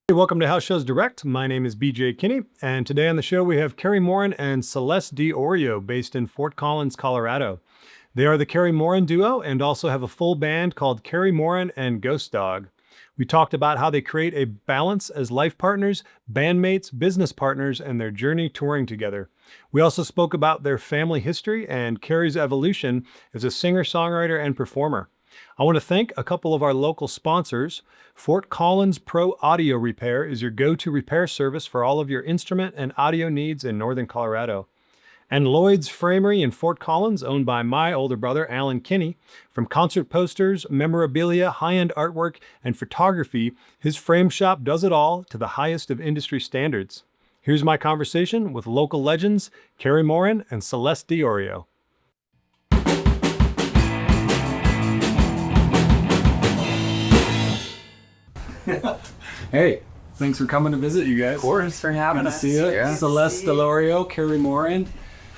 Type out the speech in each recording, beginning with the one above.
Hey, welcome to House Shows Direct. My name is BJ Kinney, and today on the show we have Cary Morin and Celeste Lorio, based in Fort Collins, Colorado. They are the Cary Morin Duo and also have a full band called Cary Morin and Ghost Dog. We talked about how they create a balance as life partners, bandmates, business partners, and their journey touring together. We also spoke about their family history and Cary's evolution as a singer-songwriter and performer. I want to thank a couple of our local sponsors. Fort Collins Pro Audio Repair is your go-to repair service for all of your instrument and audio needs in Northern Colorado. And Lloyd's Framery in Fort Collins, owned by my older brother, Alan Kinney. From concert posters, memorabilia, high-end artwork, and photography, his frame shop does it all to the highest of industry standards. Here's my conversation with local legends, Cary Morin and Celeste Lorio. Hey, thanks for coming to visit, you guys. Of course, for having us. Good to see you. Yeah. Celeste Lorio, Cary Morin.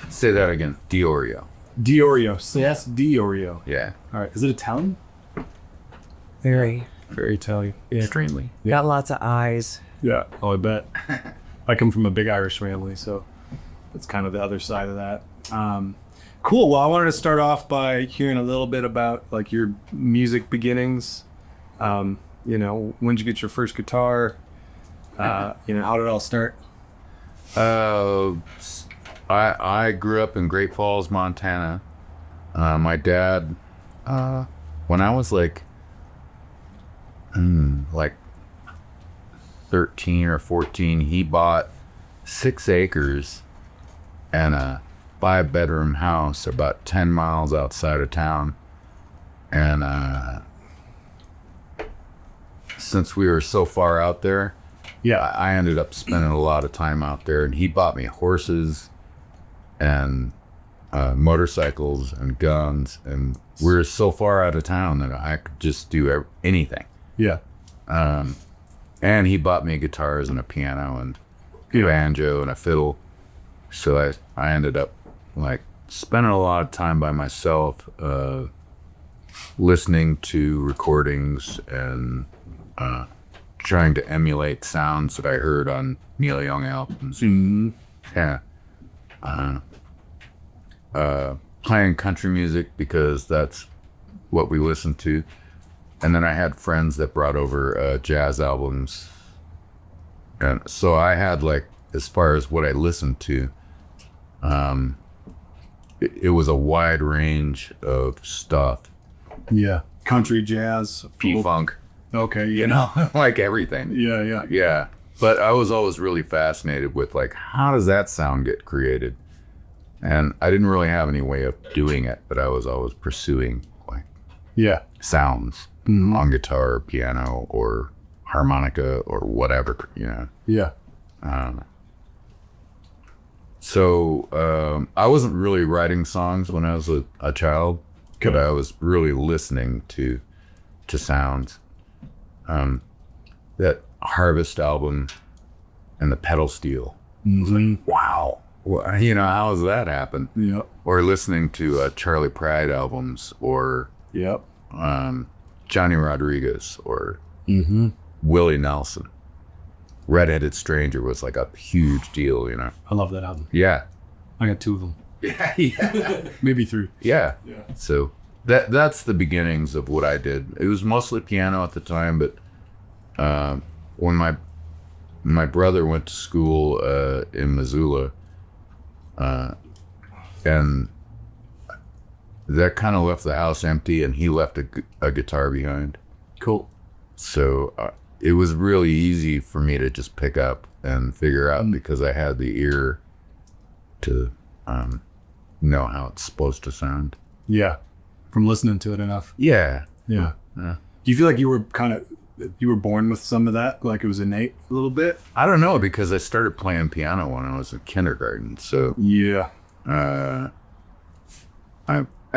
Say that again. Lorio. Lorio. Celeste Lorio. Yeah. All right. Is it Italian? Very. Very Italian. Yeah. Extremely. Got lots of eyes. Yeah. Oh, I bet. I come from a big Irish family, so that's kind of the other side of that. Cool. Well, I wanted to start off by hearing a little bit about like your music beginnings. You know, when did you get your first guitar? How did it all start? I grew up in Great Falls, Montana. My dad, when I was like 13 or 14, he bought 6 acres and a 5-bedroom house about 10 miles outside of town. And since we were so far out there, I ended up spending a lot of time out there, and he bought me horses and motorcycles and guns, and we were so far out of town that I could just do anything. Yeah. And he bought me guitars and a piano and a banjo and a fiddle. So I ended up like spending a lot of time by myself, listening to recordings and trying to emulate sounds that I heard on Neil Young albums. Mm-hmm. Yeah. Playing country music because that's what we listened to. And then I had friends that brought over jazz albums. And so I had like, as far as what I listened to, it was a wide range of stuff. Yeah. Country, jazz, P-funk. Okay. Yeah. You know, like everything. Yeah. Yeah. But I was always really fascinated with like, how does that sound get created? And I didn't really have any way of doing it, but I was always pursuing like sounds on guitar or piano or harmonica or whatever, you know? Yeah. So I wasn't really writing songs when I was a child, but I was really listening to sounds. That Harvest album and the pedal steel. Mm-hmm. Wow. Well, you know, how does that happen? Yep. Or listening to Charlie Pride albums or Johnny Rodriguez or Willie Nelson. Redheaded Stranger was like a huge deal, you know. I love that album. Yeah. I got 2 of them. Yeah. Maybe 3. Yeah. So that's the beginnings of what I did. It was mostly piano at the time, but when my brother went to school in Missoula, and that kind of left the house empty, and he left a guitar behind. Cool. So it was really easy for me to just pick up and figure out because I had the ear to know how it's supposed to sound. Yeah. From listening to it enough. Yeah. Do you feel like you were born with some of that, like it was innate a little bit? I don't know, because I started playing piano when I was in kindergarten. So yeah. I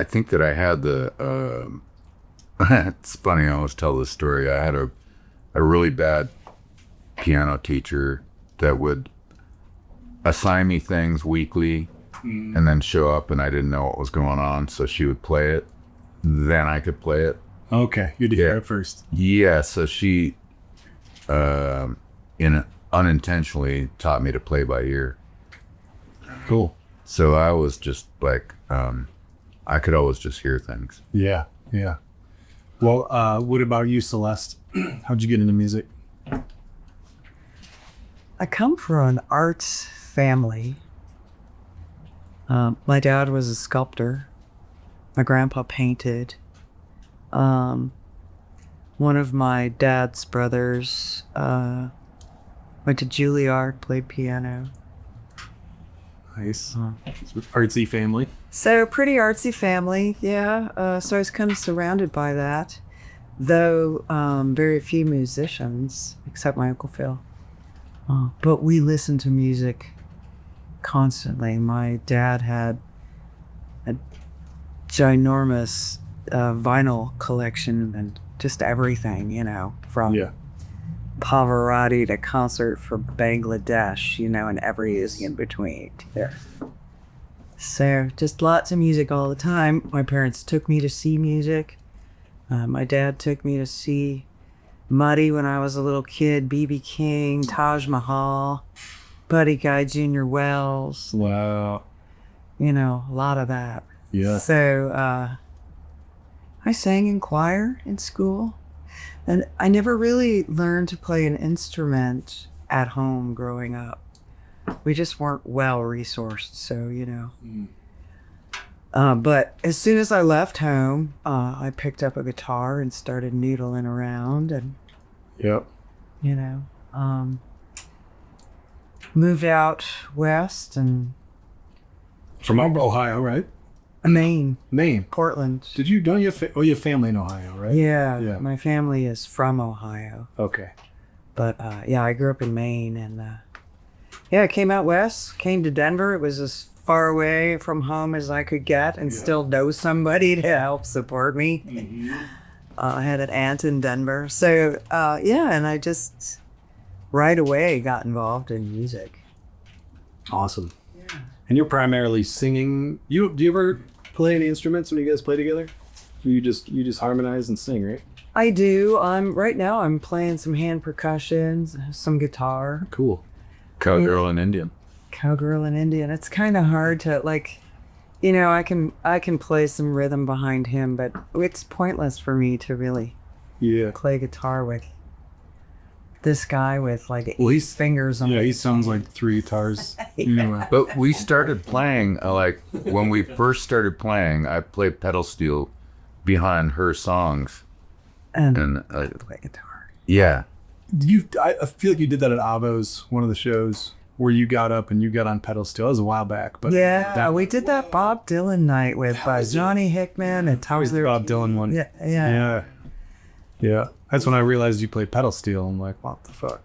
think that I had the it's funny, I always tell this story. I had a really bad piano teacher that would assign me things weekly and then show up and I didn't know what was going on, so she would play it, then I could play it. Okay, you had to hear it first. Yeah, so she unintentionally taught me to play by ear. Cool. So I was just like, I could always just hear things. Yeah. Yeah. Well, what about you, Celeste? How'd you get into music? I come from an arts family. My dad was a sculptor. My grandpa painted. One of my dad's brothers went to Juilliard, played piano. Nice. Artsy family. So pretty artsy family, yeah. So I was kind of surrounded by that, though very few musicians, except my Uncle Phil. But we listened to music constantly. My dad had a ginormous vinyl collection and just everything, from Pavarotti to Concert for Bangladesh, and everything in between there. So just lots of music all the time. My parents took me to see music. My dad took me to see Muddy when I was a little kid, B.B. King, Taj Mahal, Buddy Guy Jr. Wells, Wow. a lot of that. Yeah. So I sang in choir in school. And I never really learned to play an instrument at home growing up. We just weren't well resourced, so, But as soon as I left home, I picked up a guitar and started noodling around and, Yep. Moved out west and From Ohio, right? Maine, Maine. Portland. Did you, don't you have, you have family in Ohio, right? Yeah, Yeah. my family is from Ohio. Okay. But I grew up in Maine and I came out west, came to Denver. It was as far away from home as I could get and still know somebody to help support me. Mm-hmm. I had an aunt in Denver. So, and I just right away got involved in music. Awesome. Yeah. And you're primarily singing. Do you ever play any instruments when you guys play together? Or you just harmonize and sing, right? I do. Right now I'm playing some hand percussions, some guitar. Cool. Cowgirl and Indian. Cowgirl and Indian. It's kind of hard to I can play some rhythm behind him, but it's pointless for me to really play guitar with this guy with he's fingers on. Yeah, he sounds like three guitars. Anyway. But we started playing, when we first started playing, I played pedal steel behind her songs. And play guitar. Yeah. I feel like you did that at Avo's, one of the shows, where you got up and you got on pedal steel. That was a while back, but we did that Bob Dylan night with Johnny Hickman and how was the Bob Dylan one? Yeah. That's when I realized you played pedal steel. I'm like, what the fuck?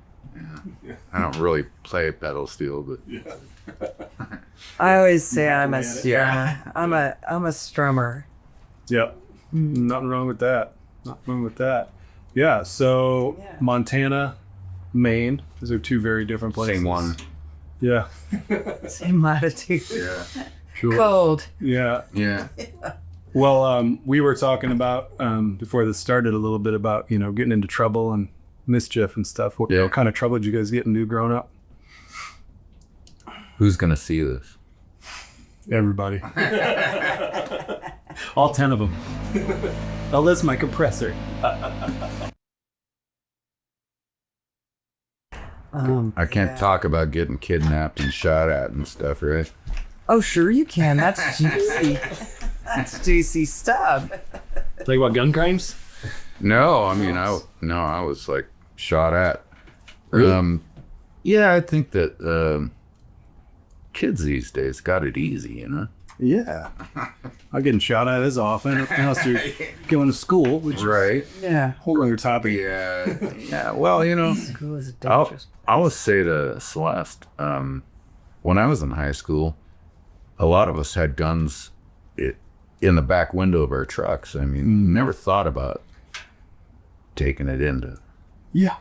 Yeah. I don't really play pedal steel, but I always say I'm a strummer. Yep. Nothing wrong with that. Yeah. So Montana, Maine. Those are two very different places. same one. Yeah. Same latitude. Yeah. Sure. Cold. Yeah. Yeah. Well, we were talking about before this started a little bit about getting into trouble and mischief and stuff. What kind of trouble did you guys get into growing up? Who's gonna see this? Everybody. All 10 of them. Oh, that's my compressor. I can't talk about getting kidnapped and shot at and stuff, right? Oh, sure you can. That's juicy. That's juicy stuff. Like what, gun crimes? No, I mean, I was shot at. Really? Yeah, I think that kids these days got it easy, Yeah. I'm getting shot at as often unless you're going to school, which right? is a whole other topic. Yeah. Well, School is dangerous. I always say to Celeste, when I was in high school, a lot of us had guns in the back window of our trucks. I mean, never thought about taking it into. Yeah.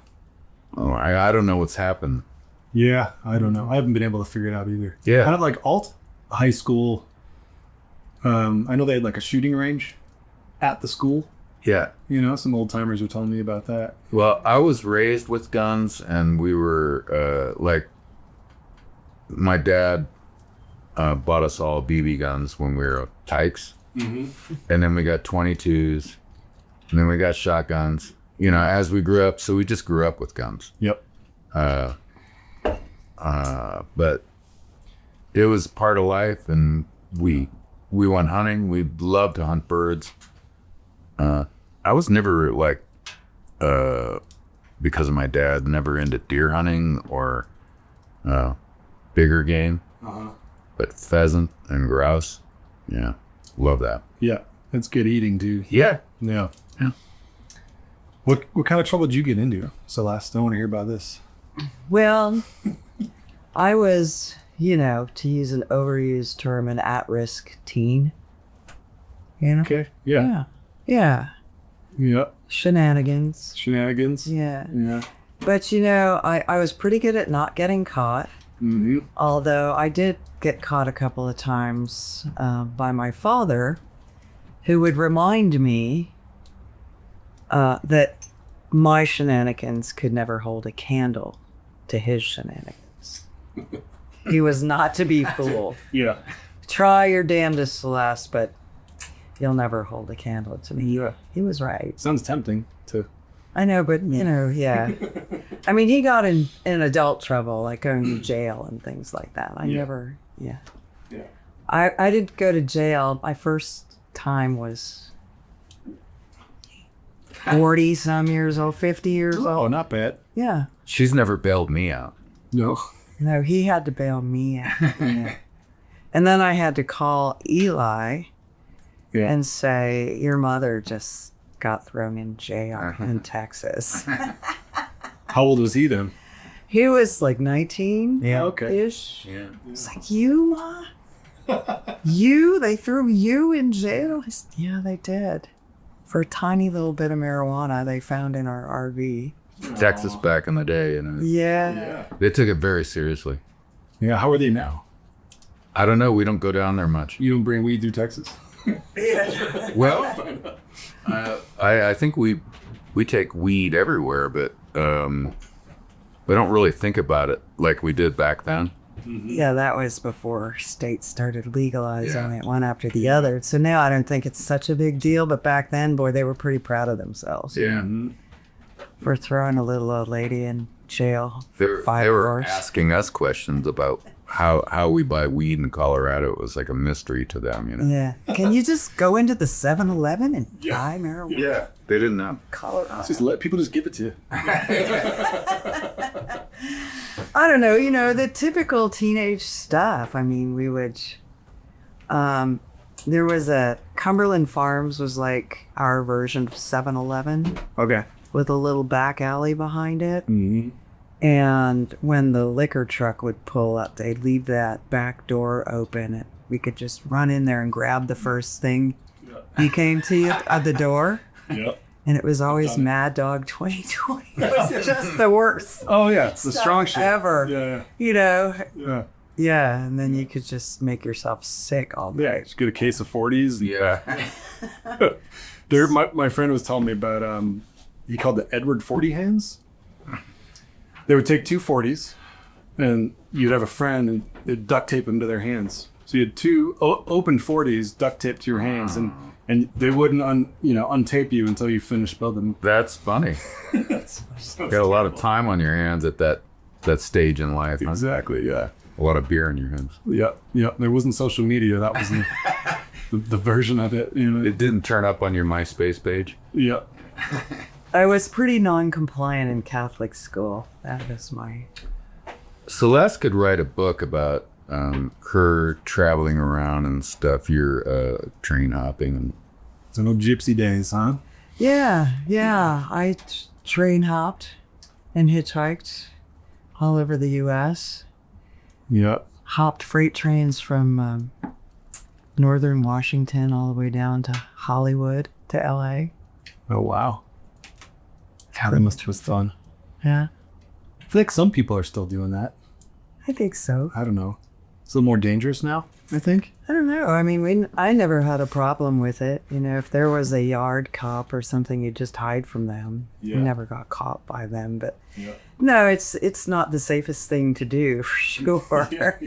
Oh, I don't know what's happened. Yeah, I don't know. I haven't been able to figure it out either. Yeah. Kind of like alt high school. I know they had a shooting range at the school. Yeah. You know, some old timers were telling me about that. Well, I was raised with guns, and we were like, my dad bought us all BB guns when we were tykes, and then we got 22s, and then we got shotguns. You know, as we grew up, so we just grew up with guns. Yep. But it was part of life, and we went hunting. We loved to hunt birds. I was never like, because of my dad, never into deer hunting or bigger game. But pheasant and grouse, yeah, love that. Yeah, it's good eating too. Yeah. Yeah. Yeah. What kind of trouble did you get into, Celeste? I want to hear about this. Well, I was, you know, to use an overused term, an at-risk teen. You know? Okay. Yeah. Yeah. Yeah. Shenanigans. Shenanigans. Yeah. Yeah. But, you know, I was pretty good at not getting caught. Mm-hmm. Although I did get caught a couple of times by my father, who would remind me that my shenanigans could never hold a candle to his shenanigans. He was not to be fooled. Yeah. Try your damnedest, Celeste, but you'll never hold a candle to me. Yeah. He was right. Sounds tempting to. I know, but, you know, yeah. I mean, he got in adult trouble, like going to jail and things like that. I never, yeah. I didn't go to jail. My first time was 40 some years old, 50 years Oh, old. not bad. Yeah. She's never bailed me out. No. No, he had to bail me out. Yeah. And then I had to call Eli Yeah. and say, your mother just got thrown in jail in Texas. How old was he then? He was like 19. Yeah. Okay. Ish. Yeah. It's like, you, Ma? You? They threw you in jail? I said, yeah, they did. For a tiny little bit of marijuana they found in our RV. Texas back in the day, and Yeah. they took it very seriously. Yeah. How are they now? I don't know. We don't go down there much. You don't bring weed through Texas? Well, I think we take weed everywhere, but we don't really think about it like we did back then. Yeah, that was before states started legalizing it one after the other. So now I don't think it's such a big deal, but back then, boy, they were pretty proud of themselves Yeah. for throwing a little old lady in jail. They 5 were hours. asking us questions about how we buy weed in Colorado. It was like a mystery to them, you know. Yeah. Can you just go into the 7-Eleven and buy marijuana? Yeah, they didn't know. Colorado. Just let people just give it to you. I don't know, you know, the typical teenage stuff. I mean, we would, there was a, Cumberland Farms was like our version of 7-Eleven Okay. with a little back alley behind it. Mm-hmm. And when the liquor truck would pull up, they'd leave that back door open and we could just run in there and grab the first thing he came to you at the door. Yep. And it was always Mad Dog 2020. It was just the worst Oh yeah, it's the strong shit ever. Yeah. You know, Yeah. yeah, and then you could just make yourself sick all day. Yeah. Just get a case of 40s. Yeah. There, my friend was telling me about he called the Edward 40 hands. They would take 2 40s, and you'd have a friend, and they'd duct tape them to their hands. So you had 2 open 40s duct taped to your hands, and they wouldn't untape you until you finished building. That's funny. Got a lot of time on your hands at that stage in life. Huh? Exactly. Yeah. A lot of beer in your hands. Yeah. Yeah. There wasn't social media. That was the version of it. You know. It didn't turn up on your MySpace page. Yeah. I was pretty non-compliant in Catholic school. That was my... Celeste could write a book about her traveling around and stuff. You're train hopping. And So no gypsy days, huh? Yeah. I train hopped and hitchhiked all over the U.S. Yeah. Hopped freight trains from northern Washington all the way down to Hollywood to L.A. Oh wow. God, that must was fun. Yeah, I feel like some people are still doing that. I think so. I don't know. It's a little more dangerous now, I think. I don't know. I mean, I never had a problem with it. You know, if there was a yard cop or something, you just hide from them. Yeah. You never got caught by them. But Yeah. no, it's not the safest thing to do, for sure.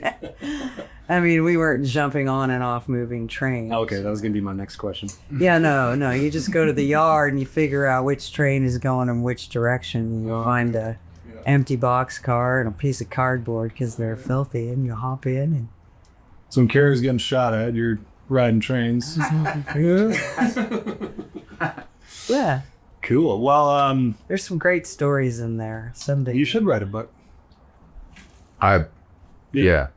I mean, we weren't jumping on and off moving trains. Okay, that was going to be my next question. Yeah, no. You just go to the yard and you figure out which train is going in which direction. You find a empty box car and a piece of cardboard because they're filthy, and you hop in and So when Cary's getting shot at, you're riding trains. yeah. Cool. Well, There's some great stories in there. Someday you should write a book. Yeah,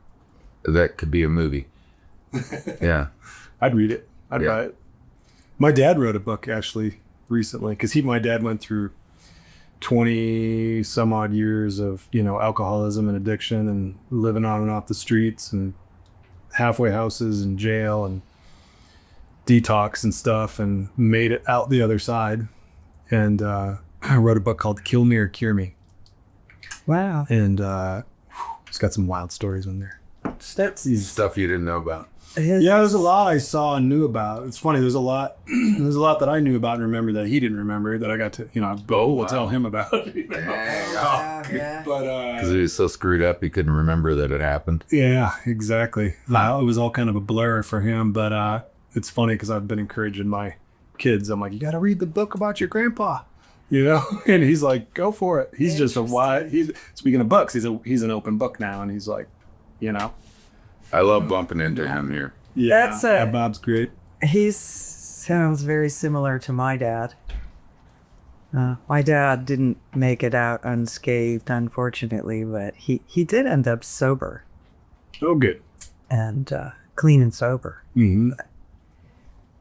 that could be a movie. Yeah. I'd read it. I'd Yeah. buy it. My dad wrote a book actually recently because my dad went through 20 some odd years of, alcoholism and addiction and living on and off the streets and halfway houses and jail and detox and stuff, and made it out the other side. And I wrote a book called Kill Me or Cure Me. Wow. And it's got some wild stories in there. Stuff you didn't know about. Yeah, there's a lot I saw and knew about. It's funny. There's a lot that I knew about and remember that he didn't remember that I got to, we'll tell him about. Yeah. But Because he was so screwed up, he couldn't remember that it happened. yeah, exactly. It was all kind of a blur for him. But it's funny because I've been encouraging my kids. I'm like, you got to read the book about your grandpa, and he's like, go for it. He's just speaking of books, he's an open book now, and he's like, I love bumping into him here. yeah, That's Bob's great. He sounds very similar to my dad. My dad didn't make it out unscathed, unfortunately, but he did end up sober Oh, good. and clean and sober. Mm-hmm.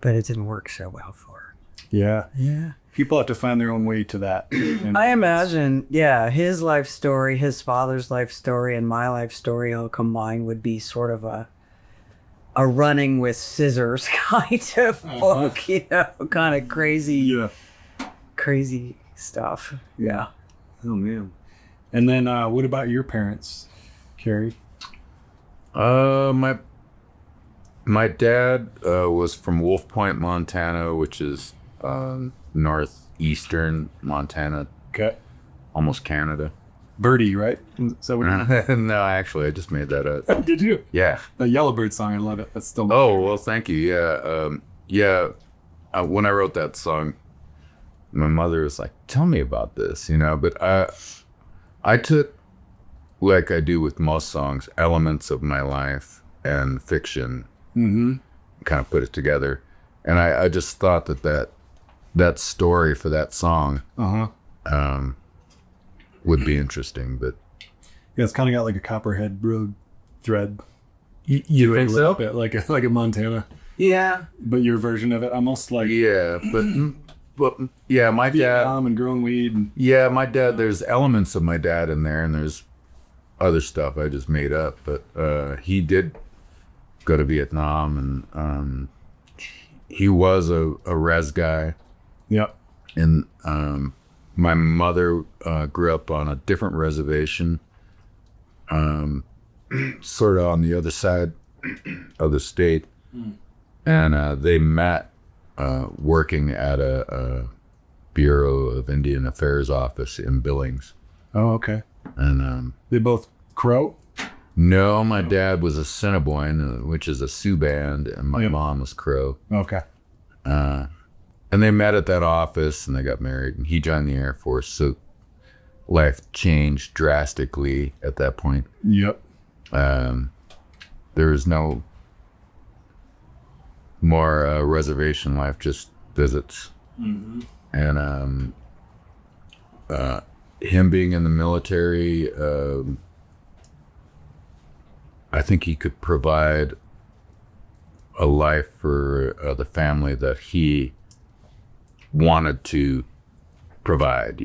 But it didn't work so well for Yeah. him. Yeah. People have to find their own way to that. And I imagine, his life story, his father's life story, and my life story all combined would be sort of a running with scissors kind of book, kind of crazy, crazy stuff. Yeah. Oh man. And then what about your parents, Cary? My dad was from Wolf Point, Montana, which is northeastern Montana, Okay. almost Canada. Birdie, right? Is that what No, actually, I just made that up. Did you? Yeah. The Yellowbird song, I love it. That's still my Oh, well, thank you. Yeah. When I wrote that song, my mother was like, tell me about this, but I took, like I do with most songs, elements of my life and fiction, kind of put it together. And I just thought that story for that song would be interesting, but Yeah, it's kind of got like a Copperhead Road thread. you think so? Bit like a Montana, Yeah. but your version of it, almost like Yeah, but yeah, my dad. Vietnam and growing weed. And, Yeah, my dad. There's elements of my dad in there, and there's other stuff I just made up. But he did go to Vietnam, and he was a res guy. yep. And my mother grew up on a different reservation, sort of on the other side of the state, and they met working at a Bureau of Indian Affairs office in Billings. Oh, okay. And They both Crow. no, my dad was a Assiniboine, which is a Sioux band, and my mom was Crow. Okay. And they met at that office, and they got married, and he joined the Air Force. So life changed drastically at that point. Yep. There was no more reservation life, just visits. And him being in the military, I think he could provide a life for the family that he wanted to provide,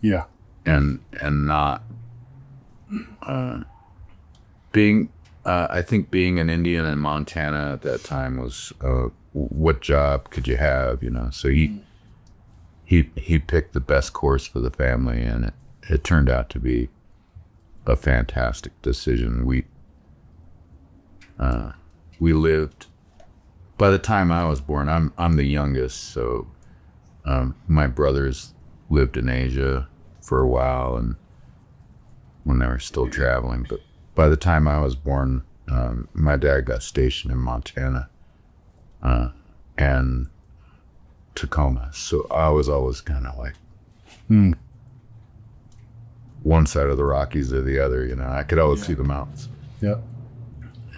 Yeah. and not being. I think being an Indian in Montana at that time was what job could you have, So he picked the best course for the family, and it turned out to be a fantastic decision. We lived. By the time I was born, I'm the youngest, so my brothers lived in Asia for a while, and when they were still traveling. But by the time I was born, my dad got stationed in Montana and Tacoma. So I was always kind of like one side of the Rockies or the other. I could always see the mountains. Yeah.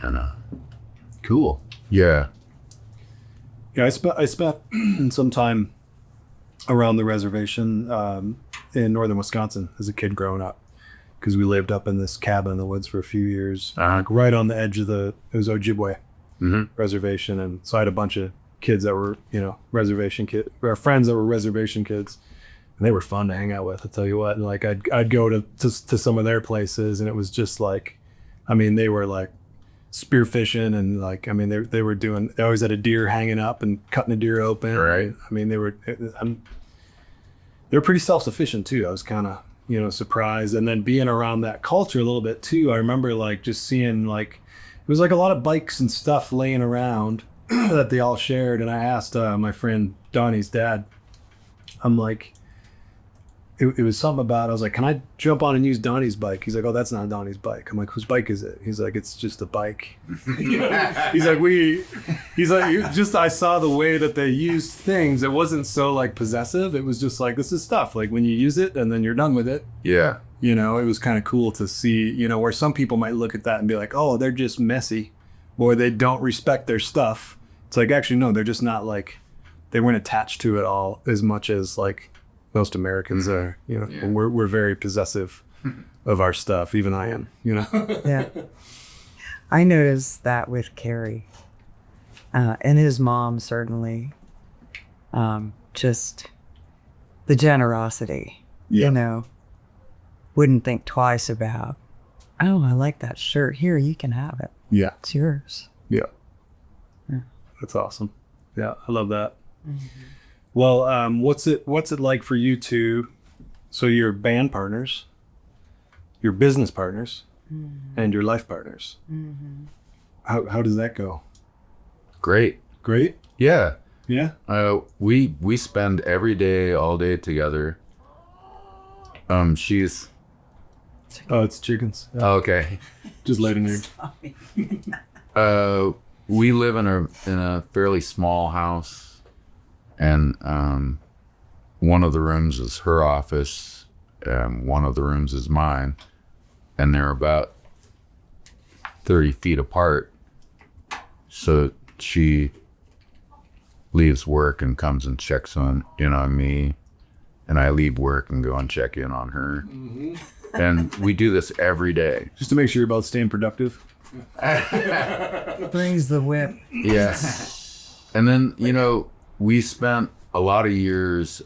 And Cool. yeah, Yeah, I spent some time around the reservation in northern Wisconsin as a kid growing up, because we lived up in this cabin in the woods for a few years, like right on the edge of it was Ojibwe reservation, and so I had a bunch of kids that were reservation kids, or friends that were reservation kids, and they were fun to hang out with. I'll tell you what, and like I'd go to some of their places, and it was just like, I mean, they were like spearfishing, and like, I mean, they always had a deer hanging up and cutting a deer open. Right. I mean, they were pretty self-sufficient too. I was kind of, surprised. And then being around that culture a little bit too, I remember like just seeing like, it was like a lot of bikes and stuff laying around that they all shared. And I asked my friend Donnie's dad, I'm like, it was something about, I was like, can I jump on and use Donnie's bike? He's like, oh, that's not Donnie's bike. I'm like, whose bike is it? He's like, it's just a bike. He's like, just, I saw the way that they used things. It wasn't so like possessive. It was just like, this is stuff. Like when you use it and then you're done with it. yeah, It was kind of cool to see, where some people might look at that and be like, oh, they're just messy, or they don't respect their stuff. It's like, actually, no, they're just not like, they weren't attached to it all as much as like most Americans are. We're very possessive of our stuff. Even I am, Yeah. I noticed that with Cary and his mom, certainly. Just the generosity, wouldn't think twice about, oh, I like that shirt. Here, you can have it. Yeah. It's yours. Yeah. That's awesome. Yeah. I love that. Well, what's it like for you two? So you're band partners, you're business partners, and you're life partners. How does that go? great. Great. Yeah. Yeah. We spend every day, all day together. She's Oh, it's chickens. Yeah. okay. Just letting you. We live in a fairly small house, and one of the rooms is her office, and one of the rooms is mine, and they're about 30 feet apart. So she leaves work and comes and checks in on me, and I leave work and go and check in on her. And we do this every day. Just to make sure you're both staying productive. Brings the whip. Yeah. And then, we spent a lot of years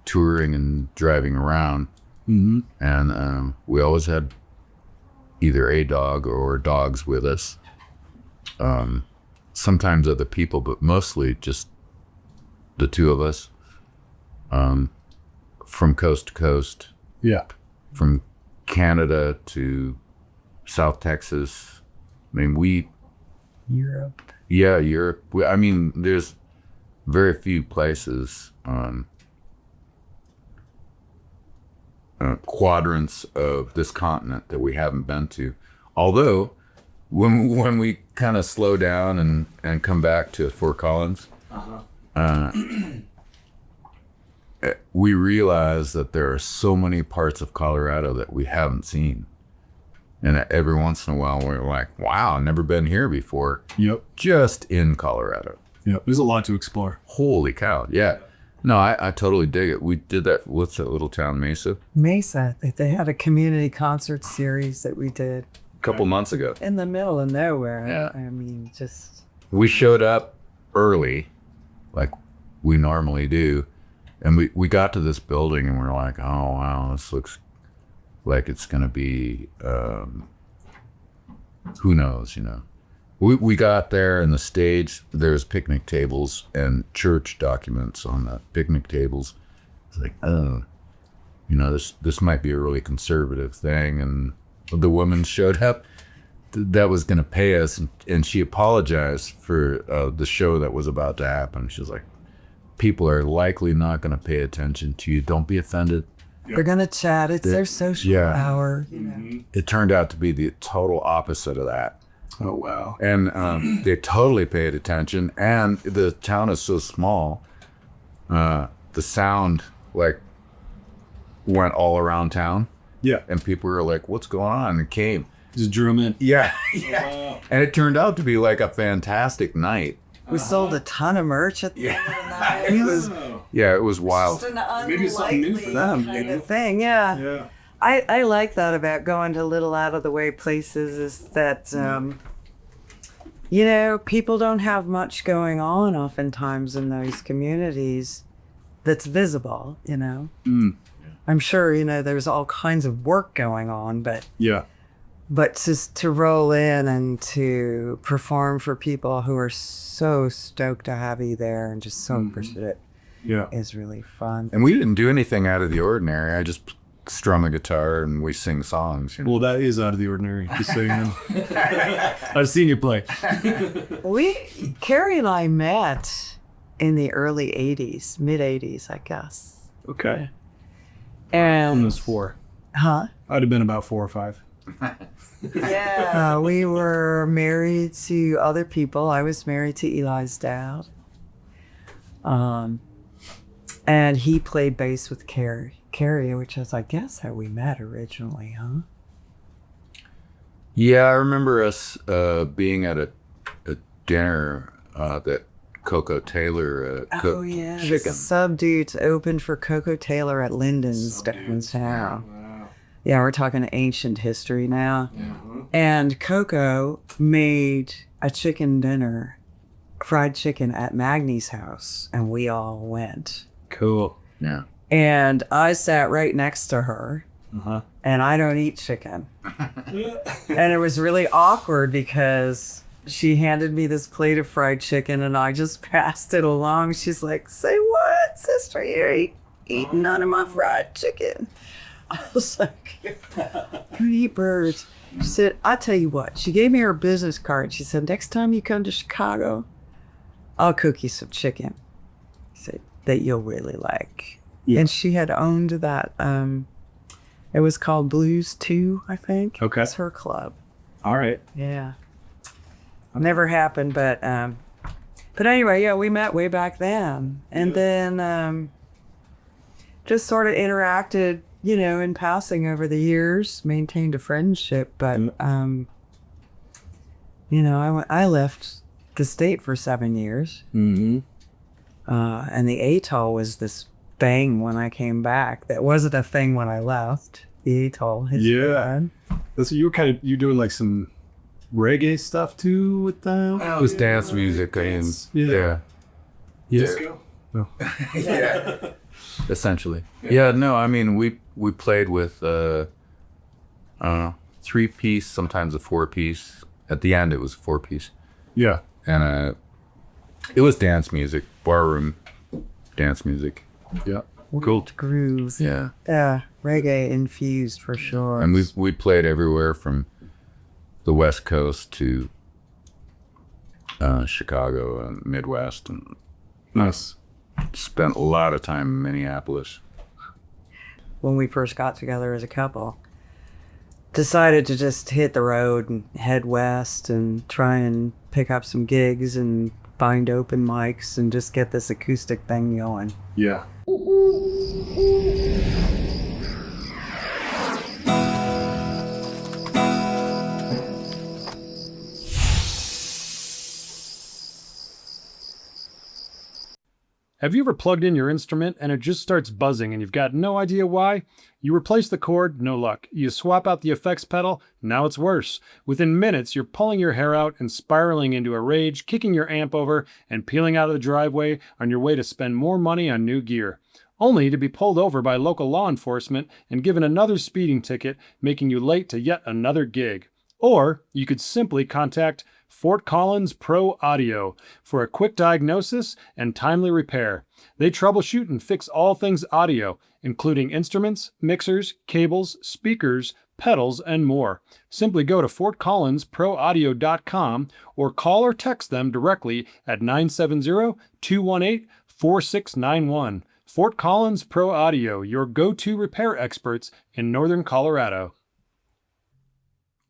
touring and driving around. And we always had either a dog or dogs with us. Sometimes other people, but mostly just the two of us. From coast to coast. Yeah. From Canada to South Texas. I mean, Europe. Yeah, Europe. There's very few places quadrants of this continent that we haven't been to. Although, when we kind of slow down and come back to Fort Collins, we realize that there are so many parts of Colorado that we haven't seen. And every once in a while, we're like, wow, never been here before. Yep. Just in Colorado. Yep. There's a lot to explore. Holy cow. Yeah. No, I totally dig it. We did that. What's that little town, Mesa? Mesa. They had a community concert series that we did A couple months ago. in the middle of nowhere. Yeah. I mean, just We showed up early, like we normally do. And we got to this building and we're like, oh, wow, this looks like it's going to be, who knows, We got there, and the stage, there's picnic tables and church documents on the picnic tables. It's like, oh, this might be a really conservative thing. And the woman showed up that was going to pay us, and she apologized for the show that was about to happen. She was like, people are likely not going to pay attention to you. Don't be offended. They're going to chat. It's their social hour. You know. It turned out to be the total opposite of that. Oh, wow. And they totally paid attention. And the town is so small, the sound like went all around town. Yeah. And people were like, what's going on? And came. Just drew them in. Yeah. Wow. And it turned out to be like a fantastic night. We sold a ton of merch at the end of the night. It was wild. Just an Maybe it's something new for them, kind of thing. Yeah. Yeah. I like that about going to little out of the way places is that, you know, people don't have much going on oftentimes in those communities that's visible, you know. I'm sure, you know, there's all kinds of work going on, but just to roll in and to perform for people who are so stoked to have you there and just so appreciative is really fun. And we didn't do anything out of the ordinary. I just strum a guitar and we sing songs. You know? Well, that is out of the ordinary, just so you know. I've seen you play. Cary and I met in the early 80s, mid 80s, I guess. Okay. And I was 4. Huh? I'd have been about 4 or 5. Yeah, we were married to other people. I was married to Eli's dad. And he played bass with Cary, which is, I guess, how we met originally, huh? Yeah, I remember us being at a dinner that Coco Taylor cooked chicken. The sub dudes opened for Coco Taylor at Linden's downtown. Wow. Yeah, we're talking ancient history now. And Coco made a chicken dinner, fried chicken at Magnie's house, and we all went. Cool. Yeah. And I sat right next to her, and I don't eat chicken. And it was really awkward because she handed me this plate of fried chicken, and I just passed it along. She's like, say what, sister? You're eating none of my fried chicken. I was like, you eat birds. She said, I tell you what. She gave me her business card. She said, next time you come to Chicago, I'll cook you some chicken. She said, that you'll really like. Yeah. And she had owned that. It was called Blues 2, I think. Okay. It's her club. All right. Yeah. Never happened, but anyway, yeah, we met way back then. And then just sort of interacted, you know, in passing over the years, maintained a friendship. But, you know, I left the state for 7 years. And the atoll was this thing when I came back. That wasn't a thing when I left. The atoll. So you were you doing like some reggae stuff too with them? It was dance music. Yeah. Disco? No. Yeah. Essentially. Yeah, no, I mean, we played with, 3-piece, sometimes a 4-piece. At the end, it was a 4-piece. Yeah. And it was dance music, barroom dance music. Yeah. Cool. Grooves. Yeah. Yeah. Reggae infused for sure. And we played everywhere from the West Coast to Chicago and Midwest, and Nice. spent a lot of time in Minneapolis. When we first got together as a couple, decided to just hit the road and head west and try and pick up some gigs and find open mics and just get this acoustic thing going. Yeah. Have you ever plugged in your instrument and it just starts buzzing and you've got no idea why? You replace the cord, no luck. You swap out the effects pedal, now it's worse. Within minutes, you're pulling your hair out and spiraling into a rage, kicking your amp over and peeling out of the driveway on your way to spend more money on new gear. Only to be pulled over by local law enforcement and given another speeding ticket, making you late to yet another gig. Or you could simply contact Fort Collins Pro Audio for a quick diagnosis and timely repair. They troubleshoot and fix all things audio, including instruments, mixers, cables, speakers, pedals, and more. Simply go to fortcollinsproaudio.com or call or text them directly at 970-218-4691. Fort Collins Pro Audio, your go-to repair experts in Northern Colorado.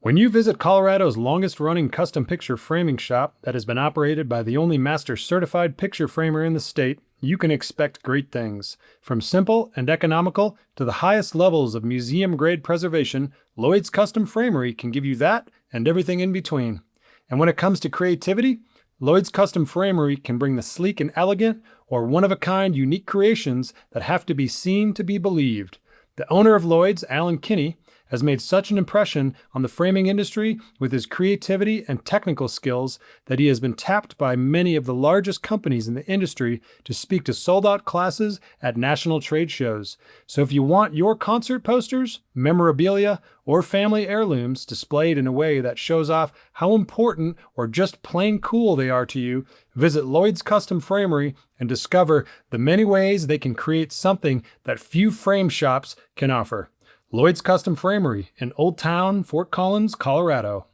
When you visit Colorado's longest-running custom picture framing shop that has been operated by the only master certified picture framer in the state, you can expect great things. From simple and economical to the highest levels of museum-grade preservation, Lloyd's Custom Framery can give you that and everything in between. And when it comes to creativity, Lloyd's Custom Framery can bring the sleek and elegant or one-of-a-kind unique creations that have to be seen to be believed. The owner of Lloyd's, Alan Kinney, has made such an impression on the framing industry with his creativity and technical skills that he has been tapped by many of the largest companies in the industry to speak to sold-out classes at national trade shows. So if you want your concert posters, memorabilia, or family heirlooms displayed in a way that shows off how important or just plain cool they are to you, visit Lloyd's Custom Framery and discover the many ways they can create something that few frame shops can offer. Lloyd's Custom Framery in Old Town, Fort Collins, Colorado.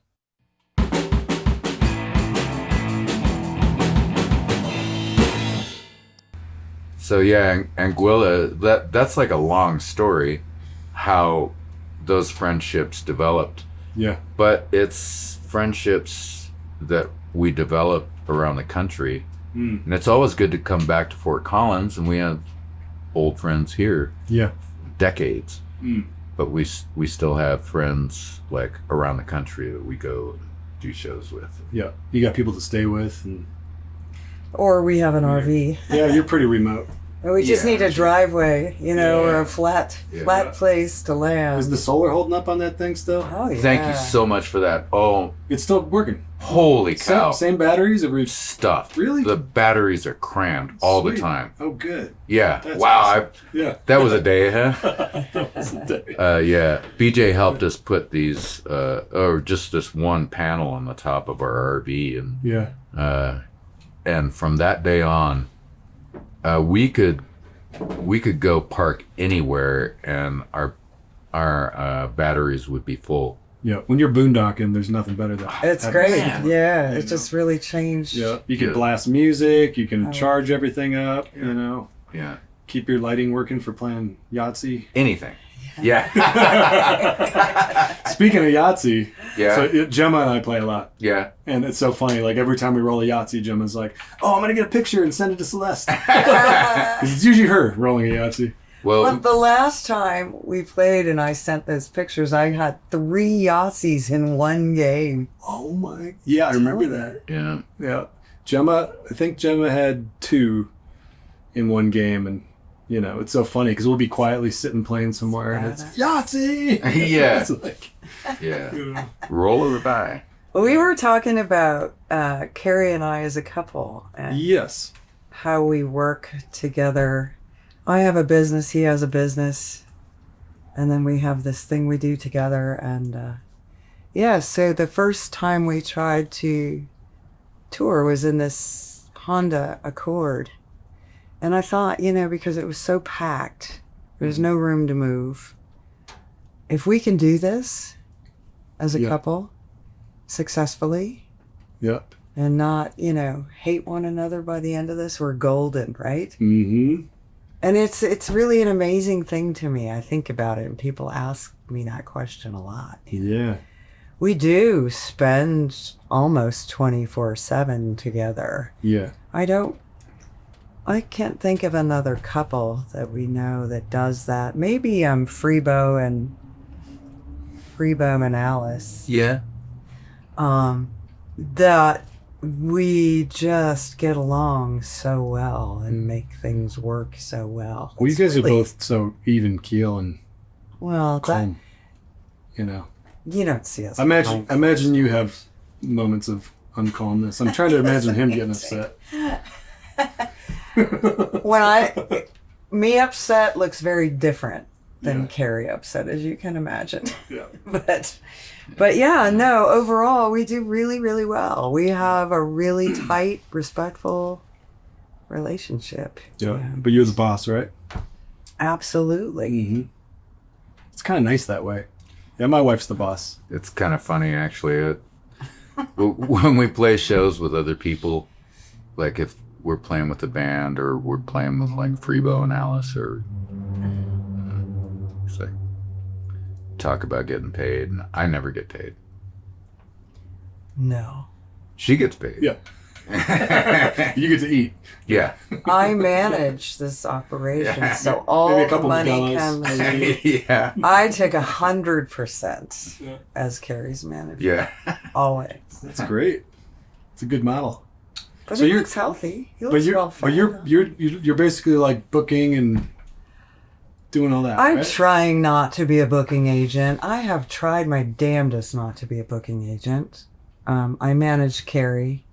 So yeah, Anguilla, that's like a long story, how those friendships developed. Yeah. But it's friendships that we develop around the country. And it's always good to come back to Fort Collins, and we have old friends here. Yeah. Decades. But we still have friends like around the country that we go and do shows with. Yeah. You got people to stay with. And Or we have an RV. yeah, you're pretty remote. We just need a driveway, or a flat place to land. Is the solar holding up on that thing still? Oh, yeah. Thank you so much for that. Oh, It's still working. holy cow. Same batteries? Every... Stuffed. Really? The batteries are crammed all the Sweet. time. Oh, good. Yeah. That's wow. awesome. Yeah. That was a day, huh? That was a day. Yeah. BJ helped us put these, or just this one panel on the top of our RV, and from that day on, we could go park anywhere, and our batteries would be full. Yeah. When you're boondocking, there's nothing better than It's having great. solar. Yeah, it just really changed. Yeah. You can Yeah. blast music. You can charge everything up. Yeah. Keep your lighting working for playing Yahtzee. Anything. Yeah. Speaking of Yahtzee, Yeah. so Gemma and I play a lot. Yeah. And it's so funny. Like every time we roll a Yahtzee, Gemma's like, "Oh, I'm gonna get a picture and send it to Celeste." 'Cause it's usually her rolling a Yahtzee. Well, Well, the last time we played and I sent those pictures, I had 3 Yahtzees in one game. Oh my! Yeah, I remember that. yeah. Yeah, I think Gemma had 2 in one game, and it's so funny because we'll be quietly sitting playing somewhere, and it's Yahtzee. Yeah. It's like, Yeah. Roll over by. Well, we were talking about Cary and I as a couple and yes. how we work together. I have a business, he has a business, and then we have this thing we do together. And so the first time we tried to tour was in this Honda Accord. And I thought, because it was so packed, there's no room to move. If we can do this as a couple successfully Yep. and not, hate one another by the end of this, we're golden, right? Mm-hmm. And it's really an amazing thing to me. I think about it, and people ask me that question a lot. Yeah. We do spend almost 24/7 together. Yeah. I can't think of another couple that we know that does that. Maybe Freebo and Alice. Yeah. That we just get along so well and make things work so well. Well, you It's guys are really- both so even keel and well. calm. You don't see us. Imagine you have moments of uncalmness. I'm trying to imagine him getting upset. When me upset looks very different than Cary upset, as you can imagine. Yeah. But yeah, no, overall we do really, really well. We have a really tight, respectful relationship. Yeah. But you're the boss, right? Absolutely. Mm-hmm. It's kind of nice that way. Yeah, my wife's the boss. It's kind of funny, actually. When we play shows with other people, like if we're playing with a band or we're playing with like Freebo and Alice, or it's like talk about getting paid, and I never get paid. No. She gets paid. Yeah. You get to eat. Yeah. I manage this operation, Yeah. so Maybe all a the couple money dollars. comes. Yeah. I take 100% as Cary's manager. Yeah. Always. That's great. It's a good model. But So he you're- looks healthy. He But looks you're well but fed. you're basically like booking and doing all that. I'm right? trying not to be a booking agent. I have tried my damnedest not to be a booking agent. I manage Cary,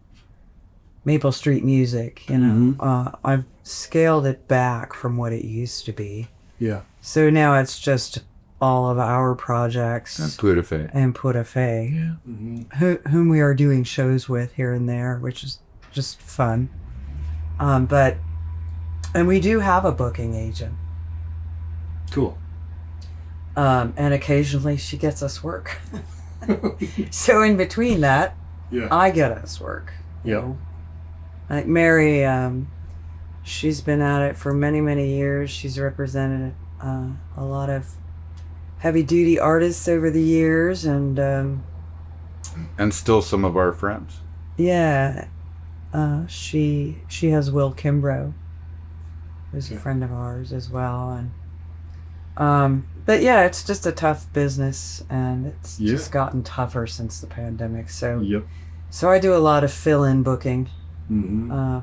Maple Street Music. You know, I've scaled it back from what it used to be. Yeah. So now it's just all of our projects And Put a Fate. and Put a Fay, Yeah. whom we are doing shows with here and there, which is just fun. And we do have a booking agent. Cool. And occasionally she gets us work. So in between that, Yeah. I get us work. you Yep. know. Like Mary, she's been at it for many, many years. She's represented a lot of heavy duty artists over the years, and And still some of our friends. yeah, she has Will Kimbrough, who's a friend of ours as well, and but yeah, it's just a tough business, and it's Yeah. just gotten tougher since the pandemic. So Yep. so I do a lot of fill-in booking. Mm-hmm.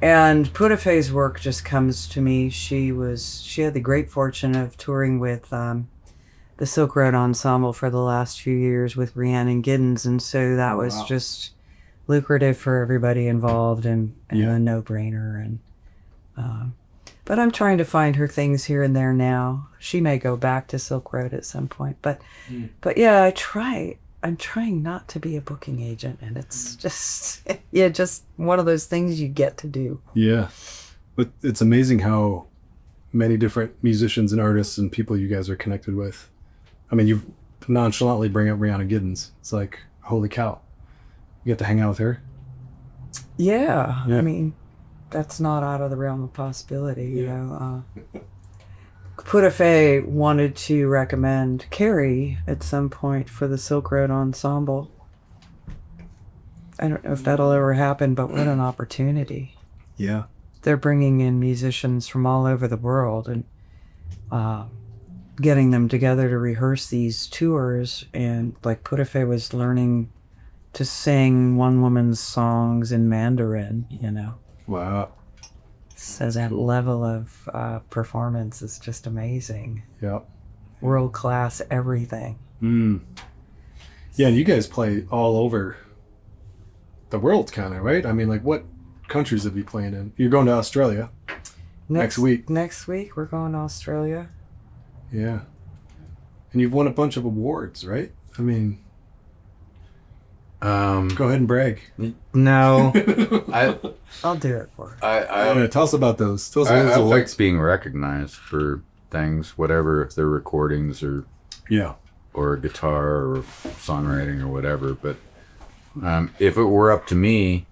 And Putafay's work just comes to me. She had the great fortune of touring with the Silk Road Ensemble for the last few years with Rhiannon and Giddens, and so that was Wow. just lucrative for everybody involved, and Yeah. a no-brainer. And but I'm trying to find her things here and there now. She may go back to Silk Road at some point, but yeah, I'm trying not to be a booking agent, and it's just just one of those things you get to do. Yeah. But it's amazing how many different musicians and artists and people you guys are connected with. I mean, you nonchalantly bring up Rhiannon Giddens. It's like, holy cow. You get to hang out with her? Yeah, Yeah. I mean, that's not out of the realm of possibility, you Yeah. know. Putafay wanted to recommend Cary at some point for the Silk Road Ensemble. I don't know if that'll ever happen, but what an opportunity. Yeah. They're bringing in musicians from all over the world and getting them together to rehearse these tours. And like Putafay was learning to sing one woman's songs in Mandarin, you know. Wow. So that level of performance is just amazing. Yeah. World class everything. Yeah, and you guys play all over the world, kind of, right? I mean, like, what countries have you playing in? You're going to Australia next week. Next week, we're going to Australia. Yeah. And you've won a bunch of awards, right? I mean, go ahead and brag. No, I I'll do it for her. I Tell us about those. Tell us about I those like awards. being recognized for things, whatever, if they're recordings Yeah. or guitar or songwriting or whatever. But if it were up to me,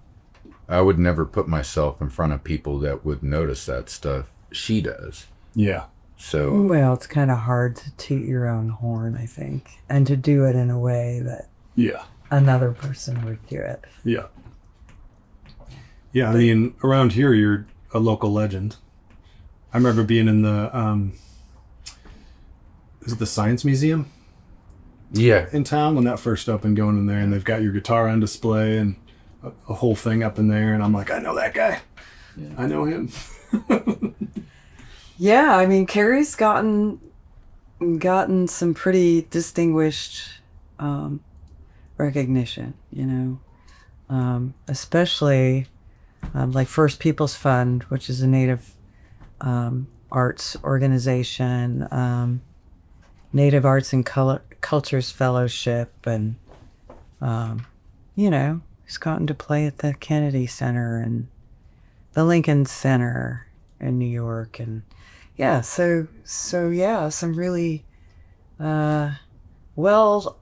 I would never put myself in front of people that would notice that stuff. She does. Yeah. So Well, it's kind of hard to toot your own horn, I think, and to do it in a way that Yeah. another person would do it. Yeah. Yeah, I mean, around here, you're a local legend. I remember being in the, is it the Science Museum yeah, in town when that first opened, going in there, and they've got your guitar on display and a whole thing up in there, and I'm like, I know that guy. Yeah. I know him. Yeah, I mean, Cary's gotten some pretty distinguished recognition, you know, especially like First Peoples Fund, which is a Native arts organization, Native Arts and Cultures Fellowship, and you know, he's gotten to play at the Kennedy Center and the Lincoln Center in New York, and yeah, so yeah, some really well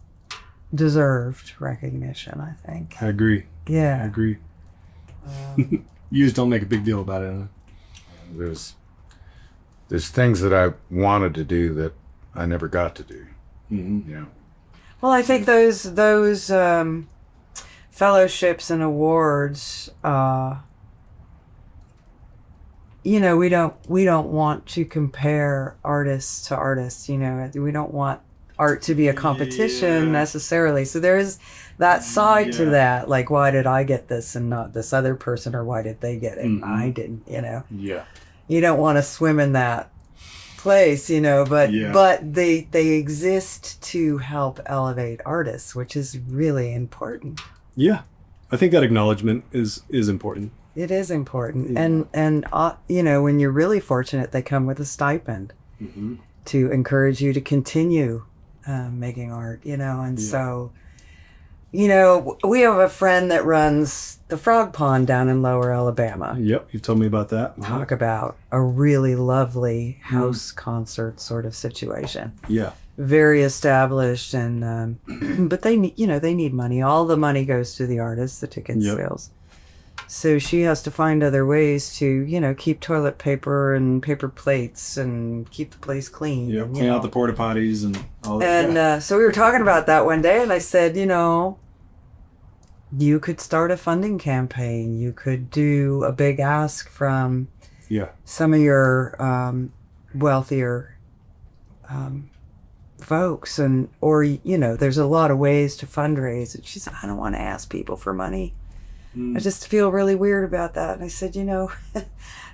deserved recognition, I think. I agree. I Yeah. agree. You just don't make a big deal about it. Huh? There's things that I wanted to do that I never got to do. Mm-hmm. You know. Well, I think those fellowships and awards, you know, we don't want to compare artists to artists. You know, we don't want art to be a competition necessarily. So there's that side to that. Like, why did I get this and not this other person, or why did they get it and I didn't? You know. Yeah. You don't want to swim in that place, you know, but they exist to help elevate artists, which is really important. Yeah. I think that acknowledgement is important. It is important. Yeah. And you know, when you're really fortunate, they come with a stipend to encourage you to continue making art, you know. And so, you know, we have a friend that runs the Frog Pond down in Lower Alabama. Yep, you've told me about that. Talk about a really lovely house concert sort of situation. Yeah. Very established, and but they need money. All the money goes to the artists, the ticket sales. So she has to find other ways to, you know, keep toilet paper and paper plates and keep the place clean. Yeah, and, clean out the porta potties and all that. And so we were talking about that one day, and I said, you know, you could start a funding campaign. You could do a big ask from some of your wealthier folks, or you know, there's a lot of ways to fundraise. And she said, I don't want to ask people for money. I just feel really weird about that. And I said, you know,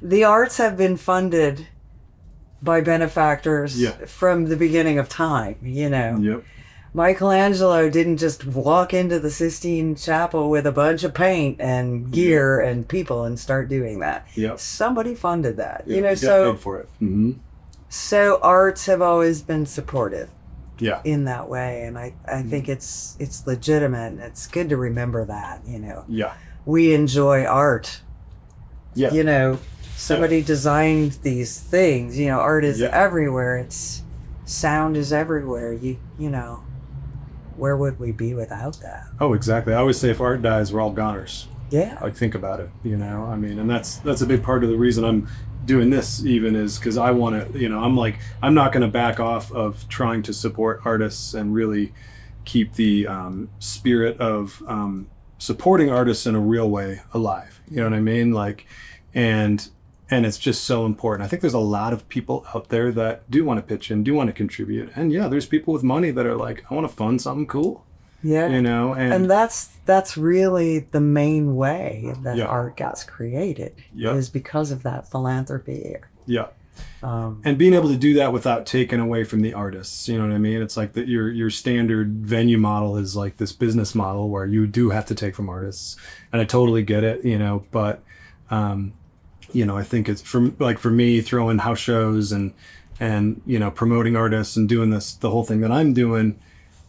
the arts have been funded by benefactors from the beginning of time, you know. Yep. Michelangelo didn't just walk into the Sistine Chapel with a bunch of paint and gear and people and start doing that. Yep. Somebody funded that, Yep. you know. You got paid for it. So arts have always been supported. Yeah. In that way, and I think it's legitimate, and it's good to remember that, you know. Yeah. We enjoy art. Yeah. You know, somebody designed these things. You know, art is everywhere. It's sound is everywhere. You know, where would we be without that? Oh, exactly. I always say if art dies, we're all goners. Yeah. Like, think about it, you know. I mean, and that's a big part of the reason I'm doing this even is because I want to, you know, I'm not going to back off of trying to support artists and really keep the spirit of supporting artists in a real way alive. You know what I mean? Like, and it's just so important. I think there's a lot of people out there that do want to pitch in, do want to contribute. And there's people with money that are like, I want to fund something cool. Yeah. You know, and that's really the main way that art gets created is because of that philanthropy. Yeah. And being able to do that without taking away from the artists, you know what I mean? It's like your standard venue model is like this business model where you do have to take from artists, and I totally get it, you know. But you know, I think it's for me throwing house shows and you know, promoting artists and doing the whole thing that I'm doing.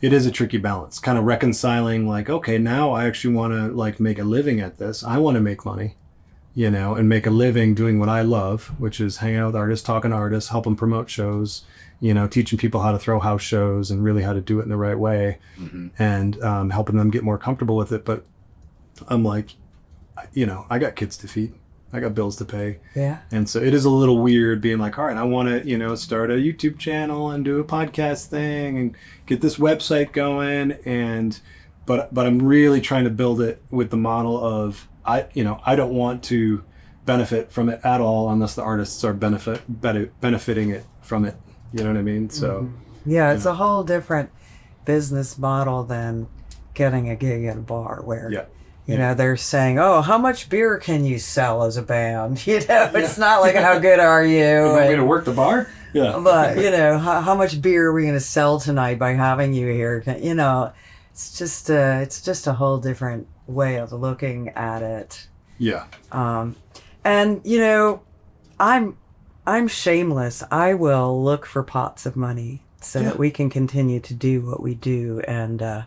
It is a tricky balance, kind of reconciling like, okay, now I actually want to like make a living at this. I want to make money, you know, and make a living doing what I love, which is hanging out with artists, talking to artists, helping promote shows, you know, teaching people how to throw house shows and really how to do it in the right way, and helping them get more comfortable with it. But I'm like, you know, I got kids to feed. I got bills to pay. Yeah. And so it is a little weird being like, all right, I want to, you know, start a YouTube channel and do a podcast thing and get this website going. But I'm really trying to build it with the model of, I don't want to benefit from it at all unless the artists are benefiting it from it. You know what I mean? So. Yeah, it's a whole different business model than getting a gig at a bar where. Yeah. You know, they're saying, oh, how much beer can you sell as a band? You know, it's not like, how good are you? You want me to work the bar? Yeah. But, you know, how much beer are we going to sell tonight by having you here? You know, it's just a whole different way of looking at it. Yeah. And, you know, I'm shameless. I will look for pots of money so that we can continue to do what we do. And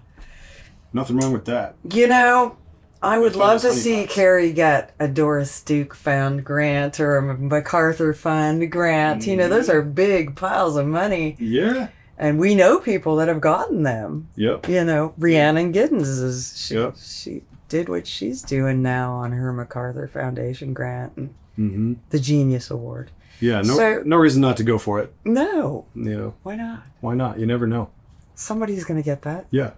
nothing wrong with that. You know, I would love to see Cary get a Doris Duke Fund grant or a MacArthur Fund grant. You know, those are big piles of money. Yeah. And we know people that have gotten them. Yep. You know, Rhiannon Giddens Yep. she did what she's doing now on her MacArthur Foundation grant and Mm-hmm. the Genius Award. Yeah. No. So- no reason not to go for it. No, You know. why not? Why not? You never know. Somebody's going to get that. Yeah.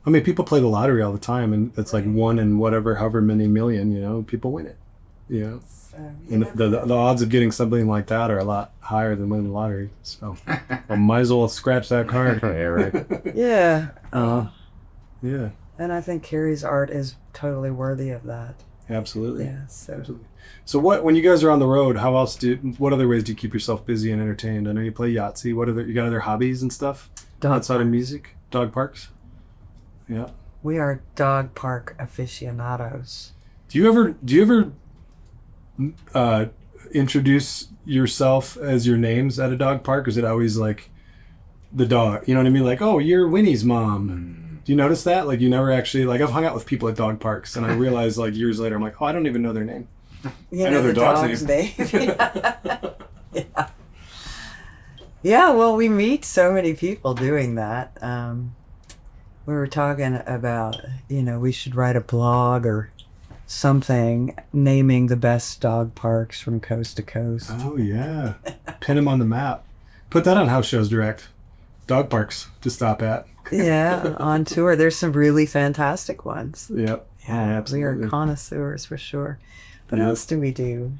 I mean, people play the lottery all the time, and it's like one in whatever, however many million. You know, people win it. You know. So, And the odds of getting something like that are a lot higher than winning the lottery. So, I might as well scratch that card. Yeah, right. yeah. Yeah, And I think Cary's art is totally worthy of that. absolutely. Yeah. So Absolutely. So, when you guys are on the road, what other ways do you keep yourself busy and entertained? I know you play Yahtzee. You got other hobbies and stuff outside of music? Dog parks. Yeah. we are dog park aficionados. Do you ever introduce yourself as your names at a dog park? Or is it always like the dog? You know what I mean? Like, oh, you're Winnie's mom. Do you notice that? Like, you never actually, like, I've hung out with people at dog parks and I realized like years later, I'm like, oh, I don't even know their name. You I know their the dog's name. Yeah. Yeah, well, we meet so many people doing that. We were talking about, we should write a blog or something naming the best dog parks from coast to coast. Oh, yeah. Pin them on the map. Put that on House Shows Direct. Dog parks to stop at. Yeah, on tour. There's some really fantastic ones. Yep. Yeah, we absolutely. are connoisseurs for sure. What Yep. else do we do?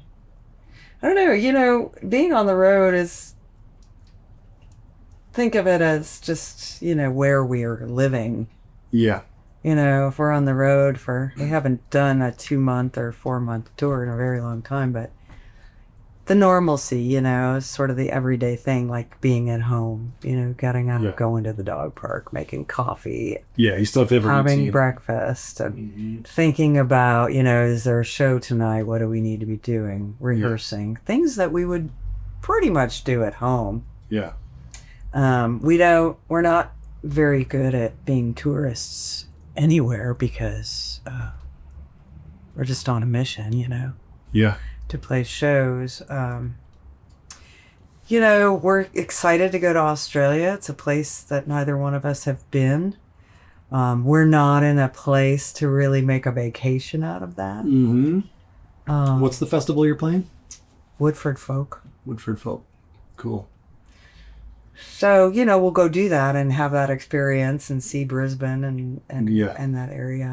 I don't know. Being on the road is, think of it as just, where we are living. Yeah. If we're on the road we haven't done a 2-month or 4-month tour in a very long time, but the normalcy, is sort of the everyday thing, like being at home, getting out, Yeah. going to the dog park, making coffee, Yeah, you still have a having routine. breakfast, and Mhm. thinking about, is there a show tonight? What do we need to be doing? Rehearsing. Things that we would pretty much do at home. Yeah. We're not very good at being tourists anywhere because we're just on a mission, Yeah. to play shows. We're excited to go to Australia. It's a place that neither one of us have been. We're not in a place to really make a vacation out of that. Mm-hmm. What's the festival you're playing? Woodford Folk. Woodford Folk. Cool. So, we'll go do that and have that experience and see Brisbane and Yeah. and that area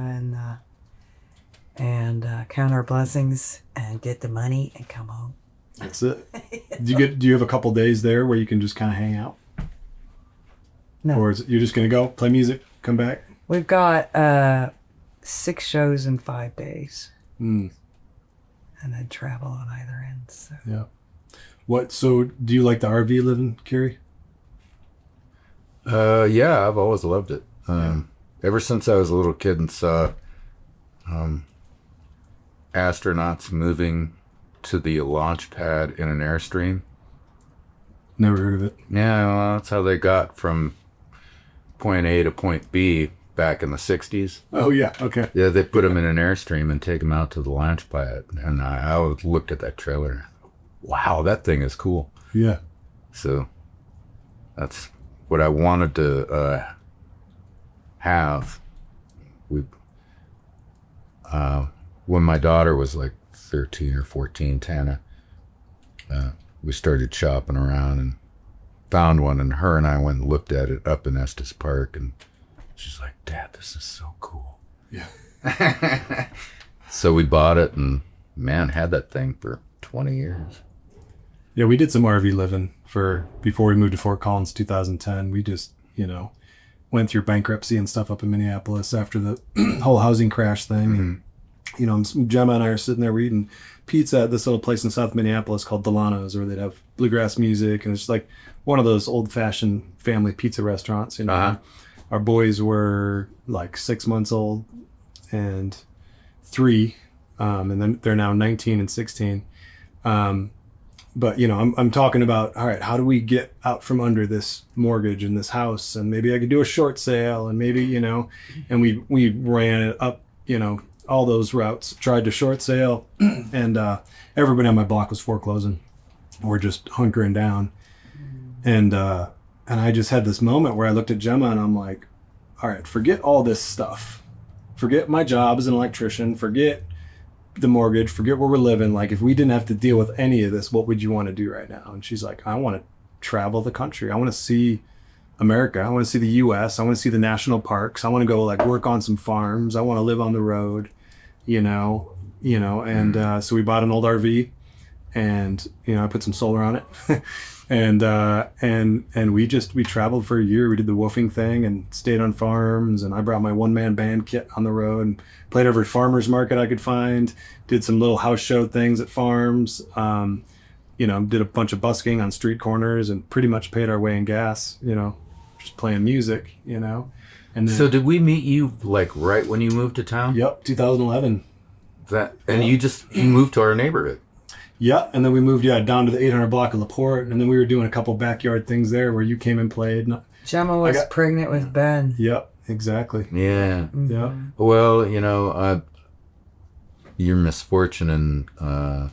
and count our blessings and get the money and come home. That's it. Do you have a couple days there where you can just kind of hang out? No. Or is it, you're just going to go play music, come back? We've got 6 shows in 5 days Mm, and then travel on either end. So. yeah. So do you like the RV living, Cary? Yeah, I've always loved it. Ever since I was a little kid and saw astronauts moving to the launch pad in an Airstream. Never heard of it. Yeah, well, that's how they got from point A to point B back in the 60s. Oh, yeah. Okay. Yeah, they put them in an Airstream and take them out to the launch pad. And I always looked at that trailer and, wow, that thing is cool. Yeah. So that's what I wanted to have. When my daughter was like 13 or 14, Tana, we started shopping around and found one, and her and I went and looked at it up in Estes Park, and she's like, Dad, this is so cool. Yeah. So we bought it and, man, had that thing for 20 years. Yeah, we did some RV living before we moved to Fort Collins 2010. We just, went through bankruptcy and stuff up in Minneapolis after the whole housing crash thing. And, Gemma and I are sitting there, we're eating pizza at this little place in South Minneapolis called Delano's, where they'd have bluegrass music. And it's just like one of those old fashioned family pizza restaurants, Uh-huh. Our boys were like 6 months old and 3. And then they're now 19 and 16. But I'm talking about, all right, how do we get out from under this mortgage in this house? And maybe I could do a short sale, and maybe, and we ran it up, all those routes, tried to short sale, and everybody on my block was foreclosing or just hunkering down. And And I just had this moment where I looked at Gemma and I'm like, all right, forget all this stuff. Forget my job as an electrician. Forget the mortgage. Forget where we're living. Like, if we didn't have to deal with any of this, what would you want to do right now? And she's like, I want to travel the country. I want to see America. I want to see the U.S. I want to see the national parks. I want to go like work on some farms. I want to live on the road, And so we bought an old RV, and I put some solar on it, and we traveled for a year. We did the woofing thing and stayed on farms. And I brought my one-man band kit on the road and played every farmer's market I could find. Did some little house show things at farms. Did a bunch of busking on street corners and pretty much paid our way in gas. Just playing music. And then, So did we meet you like right when you moved to town? Yep, 2011. You moved to our neighborhood. Yeah, and then we moved down to the 800 block of LaPorte, and then we were doing a couple backyard things there where you came and played. Gemma was pregnant with Ben. Yep, exactly. Yeah. Yep. Well, your misfortune in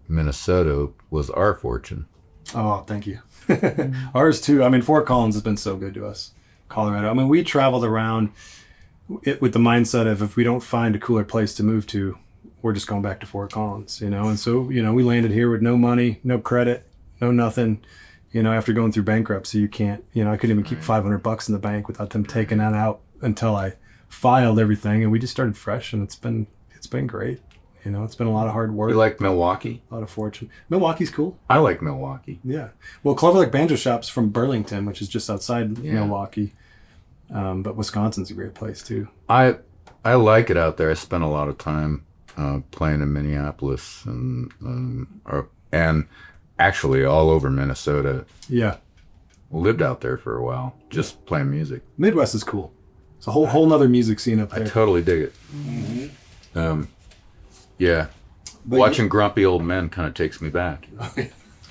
Minnesota was our fortune. Oh, thank you. Ours too. I mean, Fort Collins has been so good to us. Colorado. I mean, we traveled around with the mindset of if we don't find a cooler place to move to, we're just going back to Fort Collins, And so, we landed here with no money, no credit, no nothing. After going through bankruptcy, you can't, I couldn't even keep $500 in the bank without them taking that out until I filed everything. And we just started fresh, and it's been great. It's been a lot of hard work. You like Milwaukee? A lot of fortune. Milwaukee's cool. I like Milwaukee. Yeah. Well, Clover Lake Banjo Shop's from Burlington, which is just outside Milwaukee. But Wisconsin's a great place too. I like it out there. I spent a lot of time playing in Minneapolis and actually all over Minnesota. Yeah. Lived out there for a while, just playing music. Midwest is cool. It's a whole nother music scene up there. I totally dig it. Mm-hmm. Yeah. But watching grumpy old men kind of takes me back.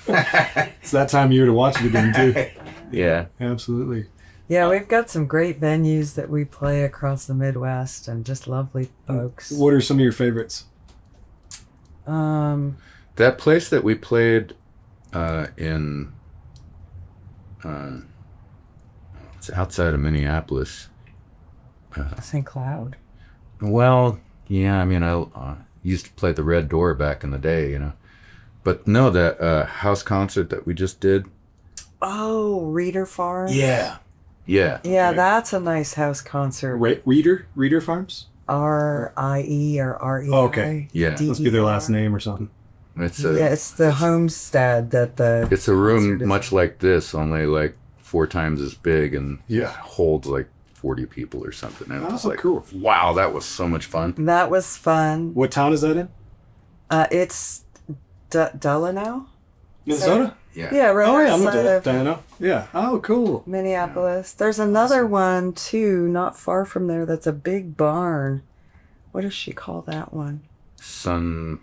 It's that time of year to watch it again too. Yeah. Absolutely. Yeah, we've got some great venues that we play across the Midwest and just lovely folks. What are some of your favorites? That place that we played in, it's outside of Minneapolis. St. Cloud. Well, yeah, I mean, I used to play the Red Door back in the day, But no, that house concert that we just did. Oh, Reader Farm? Yeah. Yeah. Yeah, that's a nice house concert. Reader Farms? R-I-E or R-E-I. Oh, okay. Yeah. Must be their last name or something. It's it's the homestead that the... It's a room much like this, only like 4 times as big, and holds like 40 people or something. And it was like, cool. Wow, that was so much fun. That was fun. What town is that in? It's Delano? Minnesota? Yeah. Yeah, right outside of Delano. Yeah. Oh, cool. Minneapolis. There's another one, too, not far from there, that's a big barn. What does she call that one? Something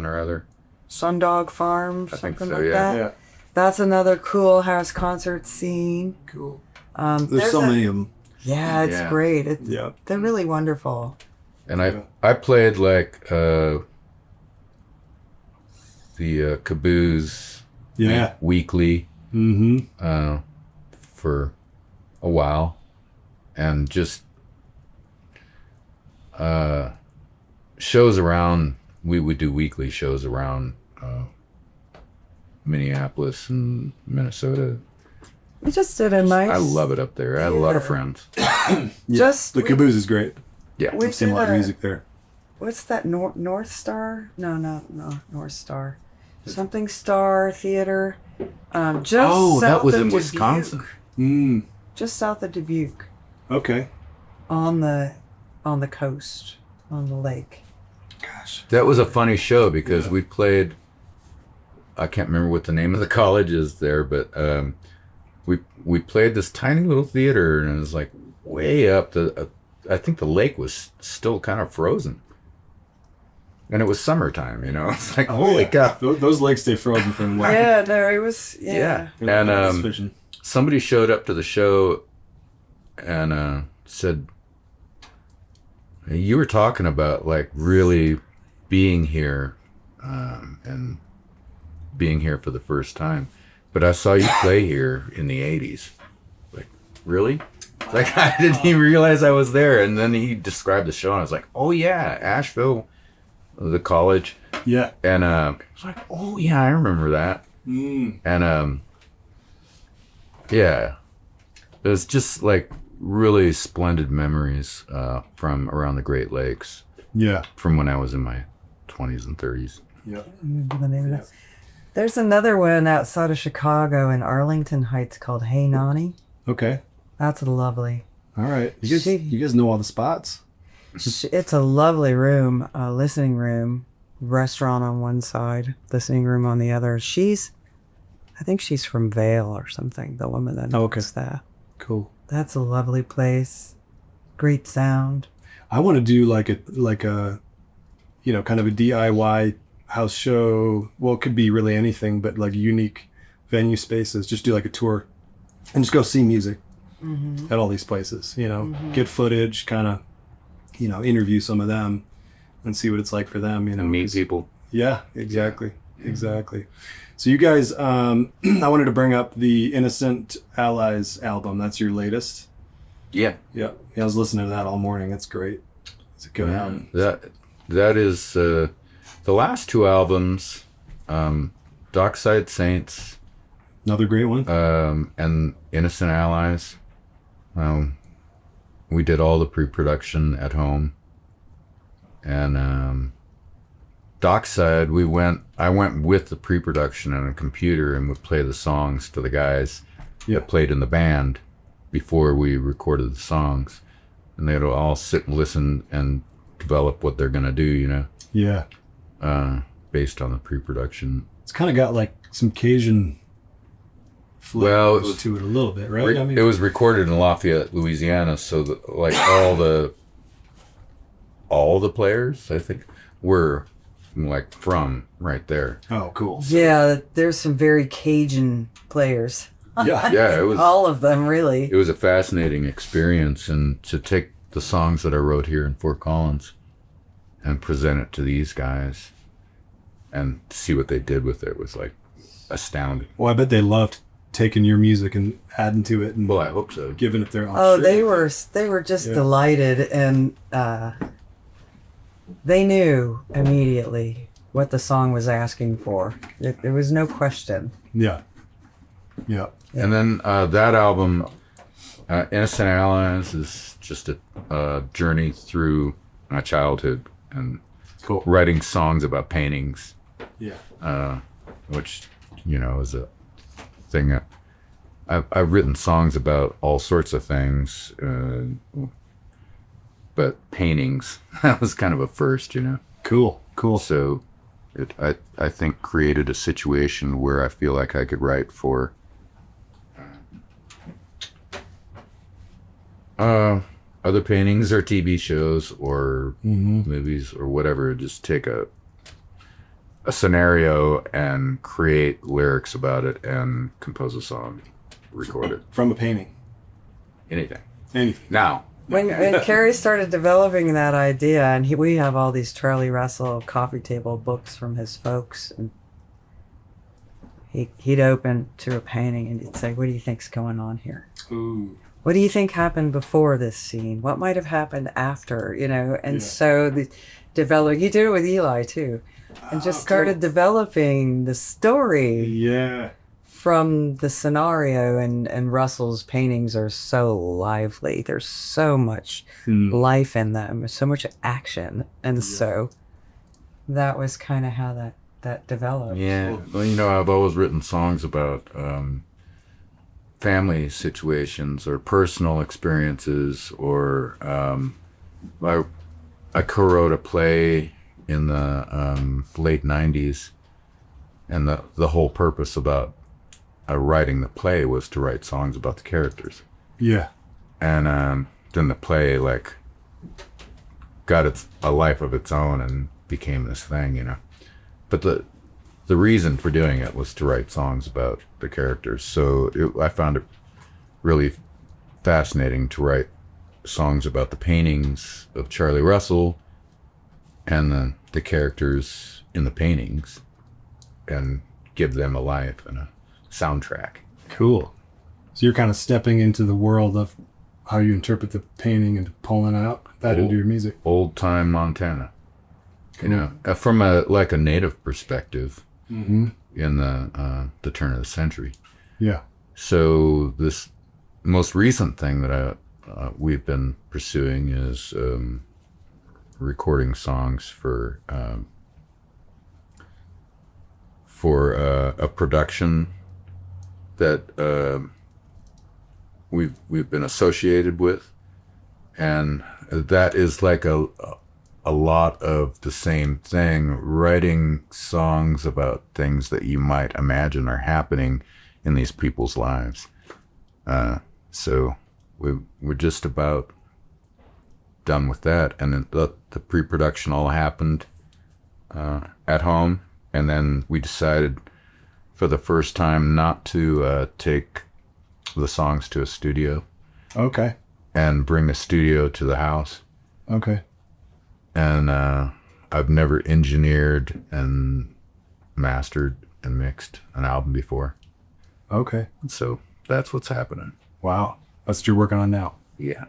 or other. Sundog Farm, I think something so, like yeah. that. Yeah. That's another cool house concert scene. Cool. There's so many of them. Yeah, it's Yeah. great. Yeah. They're really wonderful. And I played like the Caboose weekly for a while, and just shows around. We would do weekly shows around Minneapolis and Minnesota. We just did a nice... I love it up there. I had a lot of friends. Just The Caboose is great. Yeah. We I've seen a lot of music there. What's that? North Star? No, North Star. Something Star Theater. Just south that was of in Dubuque. Wisconsin. Just south of Dubuque, Okay. on the coast, on the lake. Gosh. That was a funny show because we played. I can't remember what the name of the college is there, but we played this tiny little theater, and it was like way up. I think the lake was still kind of frozen, and it was summertime. It's like holy cow. Those lakes stay frozen for a while. Yeah, no, it was... Yeah. And somebody showed up to the show and said, you were talking about like really being here and being here for the first time. but I saw you play here in the 80s. Like, really? Like, I didn't even realize I was there. And then he described the show, and I was like, oh, yeah, Asheville, the college. Yeah. And I was like, oh, yeah, I remember that. And, yeah, it was just like really splendid memories from around the Great Lakes Yeah. from when I was in my 20s and 30s. Yeah. Remember the name of that? There's another one outside of Chicago in Arlington Heights called Hey Nani. Okay. That's lovely. All right. She- You guys know all the spots? It's a lovely room, a listening room, restaurant on one side, listening room on the other. I think she's from Vale or something, the woman that Oh, okay. knows that. Cool. That's a lovely place. Great sound. I want to do like a kind of a DIY house show. Well, it could be really anything, but like unique venue spaces. Just do like a tour and just go see music at all these places, get footage, kind of, interview some of them and see what it's like for them, And meet people. Yeah, exactly. Exactly. So you guys, I wanted to bring up the Innocent Allies album. That's your latest. Yeah. Yeah. I was listening to that all morning. It's great. It's a good album. That is the last two albums, Dockside Saints, Another great one. and Innocent Allies. We did all the pre-production at home, and Dockside, I went with the pre-production and a computer and would play the songs to the guys that played in the band before we recorded the songs, and they'd all sit and listen and develop what they're gonna do, Yeah. based on the pre-production. It's kind of got like some Cajun flavor Well, it was- to it a little bit, right? It was recorded in Lafayette, Louisiana, so like all the players, I think, were like from right there. Oh, cool. Yeah, there's some very Cajun players. Yeah. Yeah, it was All of them, really. it was a fascinating experience, and to take the songs that I wrote here in Fort Collins and present it to these guys and see what they did with it was like astounding. Well, I bet they loved taking your music and adding to it and Well, I hope so. giving it their own. Oh, shit. they were just Yeah. delighted, and they knew immediately what the song was asking for. There was no question. Yeah. Yeah. And then that album, Innocent Allies, is just a journey through my childhood and Cool. writing songs about paintings, Yeah. which, is a thing. I've written songs about all sorts of things, but paintings, that was kind of a first, Cool. Cool. So I think created a situation where I feel like I could write for other paintings or TV shows or movies or whatever. Just take a scenario and create lyrics about it and compose a song, record it, From a painting. anything. Anything. Now, When Cary started developing that idea, and we have all these Charlie Russell coffee table books from his folks, and he'd open to a painting and he'd say, "What do you think's going on here? Ooh. What do you think happened before this scene? What might have happened after?" And Yeah. so the develop. You did it with Eli too, and just started developing the story Yeah. from the scenario. And Russell's paintings are so lively. There's so much life in them. There's so much action, and so that was kind of how that developed. yeah, well, I've always written songs about family situations or personal experiences, or I co-wrote a play in the late 90s, and the whole purpose about writing the play was to write songs about the characters. Yeah. And then the play got a life of its own and became this thing, but the reason for doing it was to write songs about the characters. So I found it really fascinating to write songs about the paintings of Charlie Russell and the characters in the paintings and give them a life and a soundtrack. Cool. So you're kind of stepping into the world of how you interpret the painting and pulling out that into your music. Old time Montana. You know, from a native perspective in the turn of the century. Yeah. So this most recent thing that we've been pursuing is recording songs for a production that we've been associated with, and that is like a lot of the same thing, writing songs about things that you might imagine are happening in these people's lives. So we're just about done with that, and the pre-production all happened at home, and then we decided for the first time not to take the songs to a studio. Okay. And bring the studio to the house. Okay. And I've never engineered and mastered and mixed an album before. Okay. So that's what's happening. Wow. That's what you're working on now. Yeah.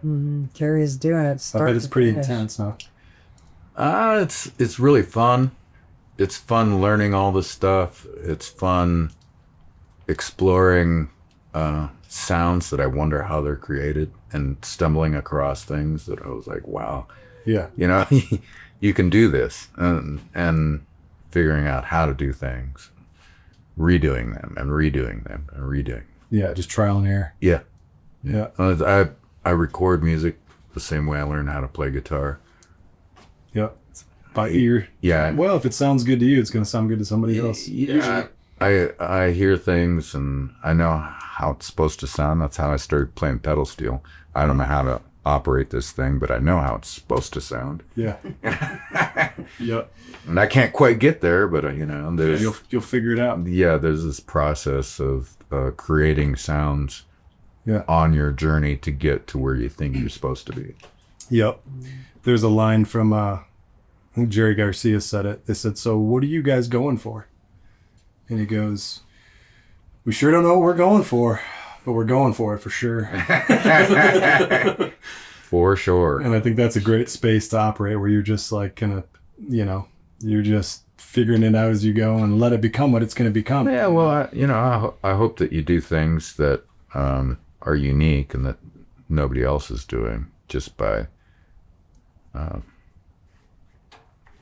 Cary is doing it. I bet it's pretty intense, huh? It's really fun. It's fun learning all this stuff. It's fun exploring sounds that I wonder how they're created and stumbling across things that I was like, wow. Yeah. You know, you can do this, and figuring out how to do things, redoing them and redoing them and redoing. Yeah, just trial and error. Yeah. Yeah. I record music the same way I learned how to play guitar. Yeah. By ear. Yeah. Well, if it sounds good to you, it's going to sound good to somebody else. Yeah. I hear things and I know how it's supposed to sound. That's how I started playing pedal steel. I don't know how to operate this thing, but I know how it's supposed to sound. Yeah. Yeah. And I can't quite get there, but there's You'll figure it out. yeah, there's this process of creating sounds on your journey to get to where you think you're supposed to be. Yep. There's a line from I think Jerry Garcia said it. They said, "So what are you guys going for?" And he goes, "We sure don't know what we're going for, but we're going for it for sure." For sure. And I think that's a great space to operate, where you're just like kind of, you're just figuring it out as you go and let it become what it's going to become. Yeah, well, I hope that you do things that are unique and that nobody else is doing just by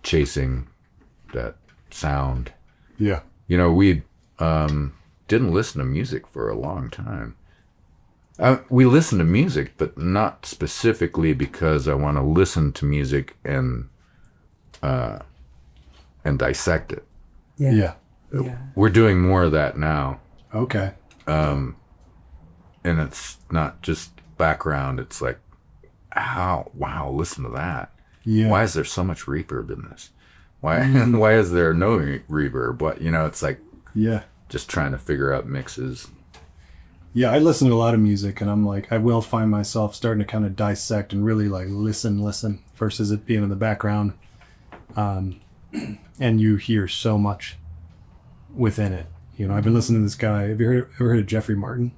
chasing that sound. Yeah. We didn't listen to music for a long time. We listen to music, but not specifically because I want to listen to music and dissect it. Yeah. We're doing more of that now. Okay. And it's not just background. It's like, wow, listen to that. Yeah. Why is there so much reverb in this? Why is there no reverb? What, it's like, Yeah. just trying to figure out mixes. Yeah, I listen to a lot of music, and I'm like, I will find myself starting to kind of dissect and really like listen versus it being in the background. And you hear so much within it. I've been listening to this guy. Have you ever heard of Jeffrey Martin?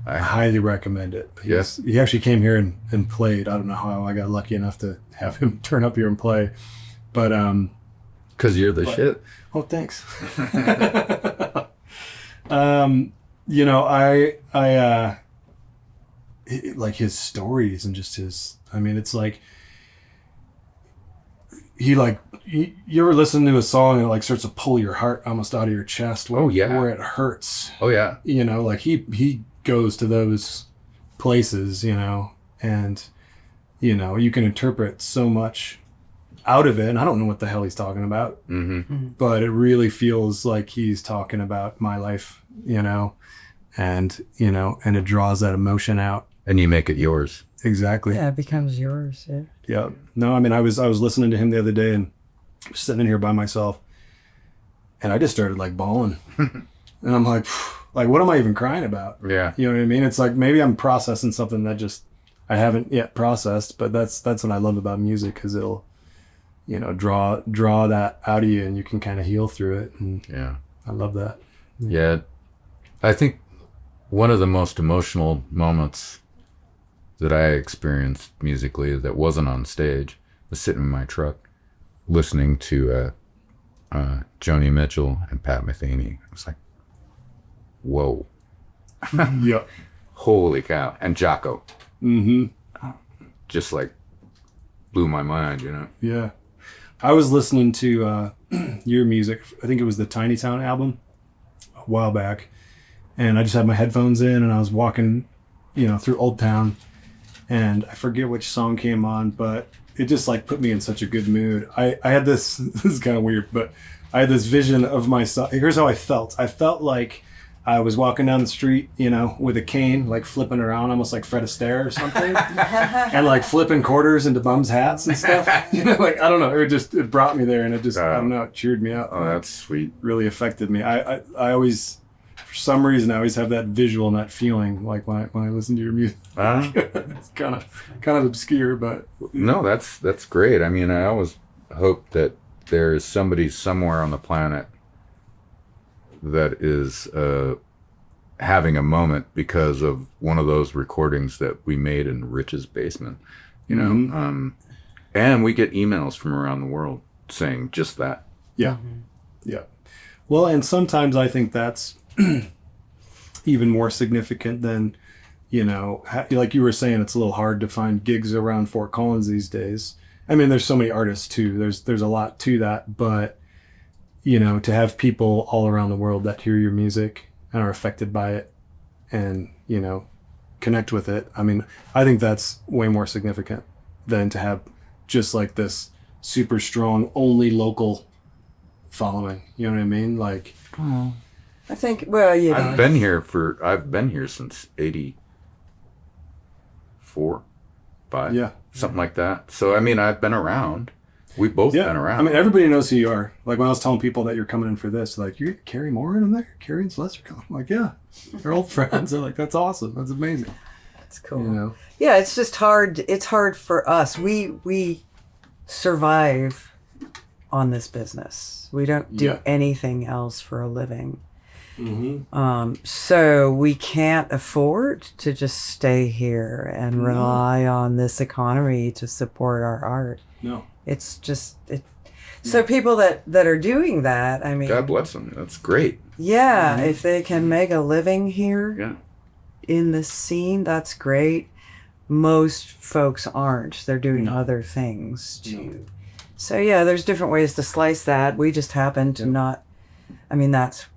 I highly recommend it. Yes. He actually came here and played. I don't know how I got lucky enough to have him turn up here and play, but because you're the shit. Oh, thanks. I like his stories and just his. I mean, it's like you ever listen to a song and it like starts to pull your heart almost out of your chest. Where it hurts. Oh yeah. Like he goes to those places, and you can interpret so much out of it, and I don't know what the hell he's talking about, but it really feels like he's talking about my life, and it draws that emotion out, and you make it yours. Exactly. Yeah, it becomes yours. Yeah. No, I mean, I was listening to him the other day and sitting in here by myself, and I just started like bawling, and I'm like, what am I even crying about? Yeah. You know what I mean? It's like maybe I'm processing something that just I haven't yet processed, but that's what I love about music, because it'll draw that out of you, and you can kind of heal through it. And yeah, I love that. Yeah, I think one of the most emotional moments that I experienced musically that wasn't on stage was sitting in my truck listening to Joni Mitchell and Pat Metheny. I was like, whoa. Yeah. Holy cow. And Jocko. Mm-hmm. Just like blew my mind, you know? Yeah. I was listening to your music. I think it was the Tiny Town album a while back. And I just had my headphones in and I was walking, through Old Town. And I forget which song came on, but it just like put me in such a good mood. I had this, this is kind of weird, but I had this vision of myself. Here's how I felt. I felt like I was walking down the street, with a cane, like flipping around, almost like Fred Astaire or something, and like flipping quarters into bums' hats and stuff. Like, I don't know. It brought me there, and it just, I don't know, it cheered me up. Oh, that's sweet. Really affected me. I always, for some reason, I always have that visual and that feeling, like when I listen to your music. It's kind of obscure, but no, that's great. I mean, I always hope that there is somebody somewhere on the planet that is having a moment because of one of those recordings that we made in Rich's basement, Mm-hmm. And we get emails from around the world saying just that. Yeah. Yeah. Well, and sometimes I think that's even more significant than, like you were saying, it's a little hard to find gigs around Fort Collins these days. I mean, there's so many artists too. There's a lot to that, but to have people all around the world that hear your music and are affected by it and, connect with it. I mean, I think that's way more significant than to have just like this super strong, only local following. You know what I mean? like I think, well, I've been here since 84, 5, Yeah. something like that. So I mean, I've been around. We've both been around. I mean, everybody knows who you are. Like when I was telling people that you're coming in for this, like, you get Cary Morin in there? Cary and Celeste are coming. I'm like, yeah, they're old friends. They're like, that's awesome. That's amazing. That's cool. Yeah, it's just hard. It's hard for us. We survive on this business. We don't do anything else for a living. Mm-hmm. So we can't afford to just stay here and rely on this economy to support our art. No. It's just so people that are doing that, I mean, God bless them. That's great. yeah, if they can make a living here Yeah. in this scene, that's great. Most folks aren't. They're doing other things too. So yeah, there's different ways to slice that. We just happen to not. I mean, that's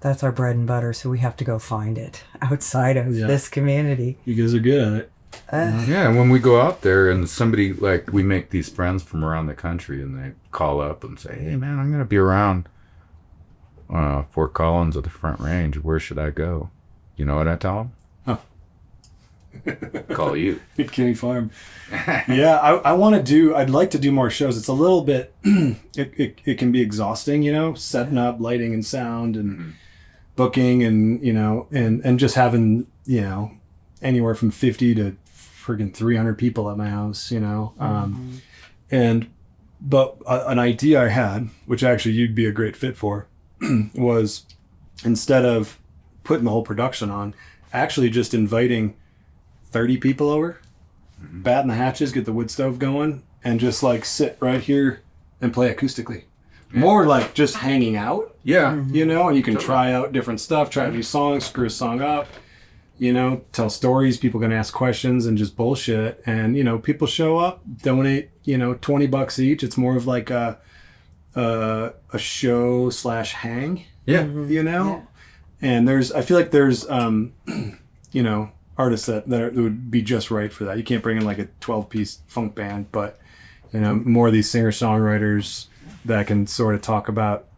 our bread and butter. So we have to go find it outside of this community. You guys are good at it. Yeah, and when we go out there and somebody, like, we make these friends from around the country and they call up and say, hey man, I'm going to be around Fort Collins at the Front Range. Where should I go? You know what I tell them? Call you. Kinney Farm. Yeah, I'd like to do more shows. It's a little bit, it can be exhausting, setting up lighting and sound and booking and, and just having, anywhere from 50 to friggin' 300 people at my house, but an idea I had, which actually you'd be a great fit for, was instead of putting the whole production on, actually just inviting 30 people over, batting the hatches, get the wood stove going, and just like sit right here and play acoustically. More like just hanging out. Yeah. And you can try out different stuff, try out new songs, screw a song up, tell stories, people can ask questions and just bullshit. And, people show up, donate, $20 each. It's more of like a show / hang, Yeah. Yeah. And I feel like there's, artists that would be just right for that. You can't bring in like a 12-piece funk band, but, more of these singer-songwriters that can sort of talk about,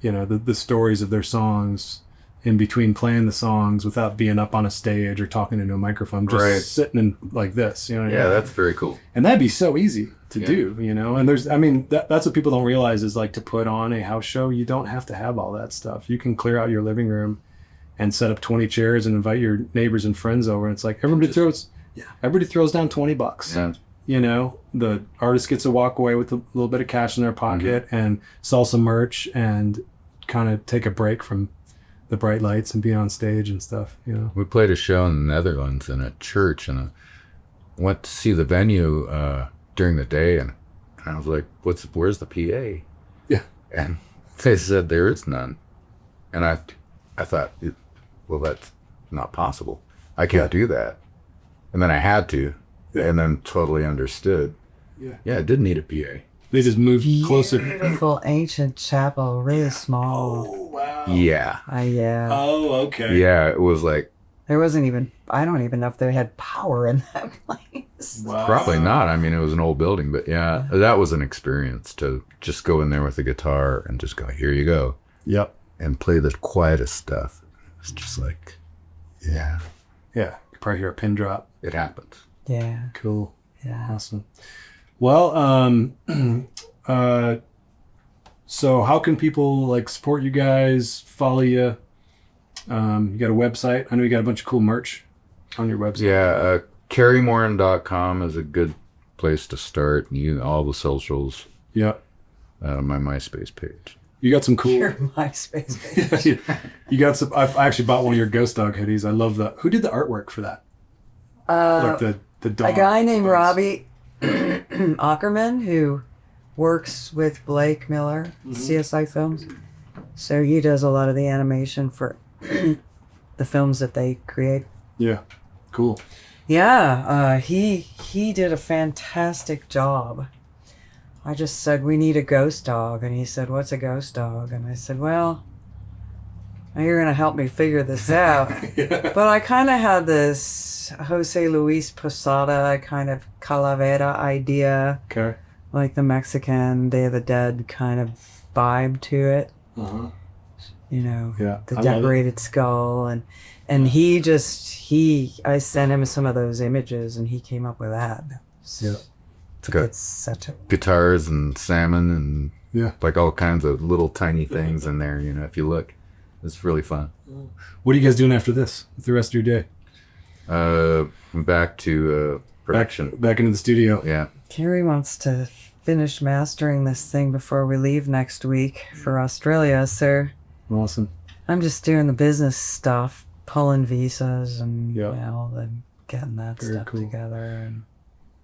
the stories of their songs in between playing the songs without being up on a stage or talking into a microphone, just sitting in like this, Yeah, that's very cool. And that'd be so easy to do, and that's what people don't realize is like to put on a house show, you don't have to have all that stuff. You can clear out your living room and set up 20 chairs and invite your neighbors and friends over. And it's like, everybody throws down $20. Yeah. The artist gets to walk away with a little bit of cash in their pocket and sell some merch and kind of take a break from the bright lights and being on stage and stuff, you know. We played a show in the Netherlands in a church, and I went to see the venue during the day, and I was like, where's the PA? Yeah. And they said there is none. And I thought, well, that's not possible. I can't do that. And then I had to, and then totally understood. Yeah. Yeah, it didn't need a PA. They just moved closer. Beautiful ancient chapel, really small. Oh, wow. Yeah. Yeah. Oh, okay. Yeah, it was like, There wasn't even, I don't even know if they had power in that place. Wow. probably not. I mean, it was an old building, but yeah, that was an experience to just go in there with a guitar and just go, here you go, Yep. and play the quietest stuff. It's just like, yeah, Yeah. You probably hear a pin drop. it happens. Yeah. Cool. Yeah. Awesome. Well, so how can people like support you guys, follow you? You got a website? I know you got a bunch of cool merch on your website. Yeah, CaryMorin.com is a good place to start. All the socials, Yeah. my MySpace page. You got some cool. Your MySpace page. You got some. I actually bought one of your Ghost Dog hoodies. I love that. Who did the artwork for that? Like the dog. A guy named ones. Robbie Ackerman who works with Blake Miller, CSI Films. So he does a lot of the animation for the films that they create. Yeah. Cool. Yeah, he did a fantastic job. I just said, we need a ghost dog. And he said, what's a ghost dog? And I said, well, you're going to help me figure this out. But I kind of had this Jose Luis Posada kind of calavera idea, Okay. like the Mexican Day of the Dead kind of vibe to it. Uh-huh. You know, Yeah. the I love it. decorated skull. And I sent him some of those images and he came up with that. Yeah. It's got It's such a guitars and salmon and Yeah. like all kinds of little tiny things in there. If you look, it's really fun. What are you guys doing after this? With the rest of your day? Back to production. Back into the studio. Yeah. Cary wants to finish mastering this thing before we leave next week for Australia, so Awesome. I'm just doing the business stuff, pulling visas and Yeah. getting that Very stuff cool. together. And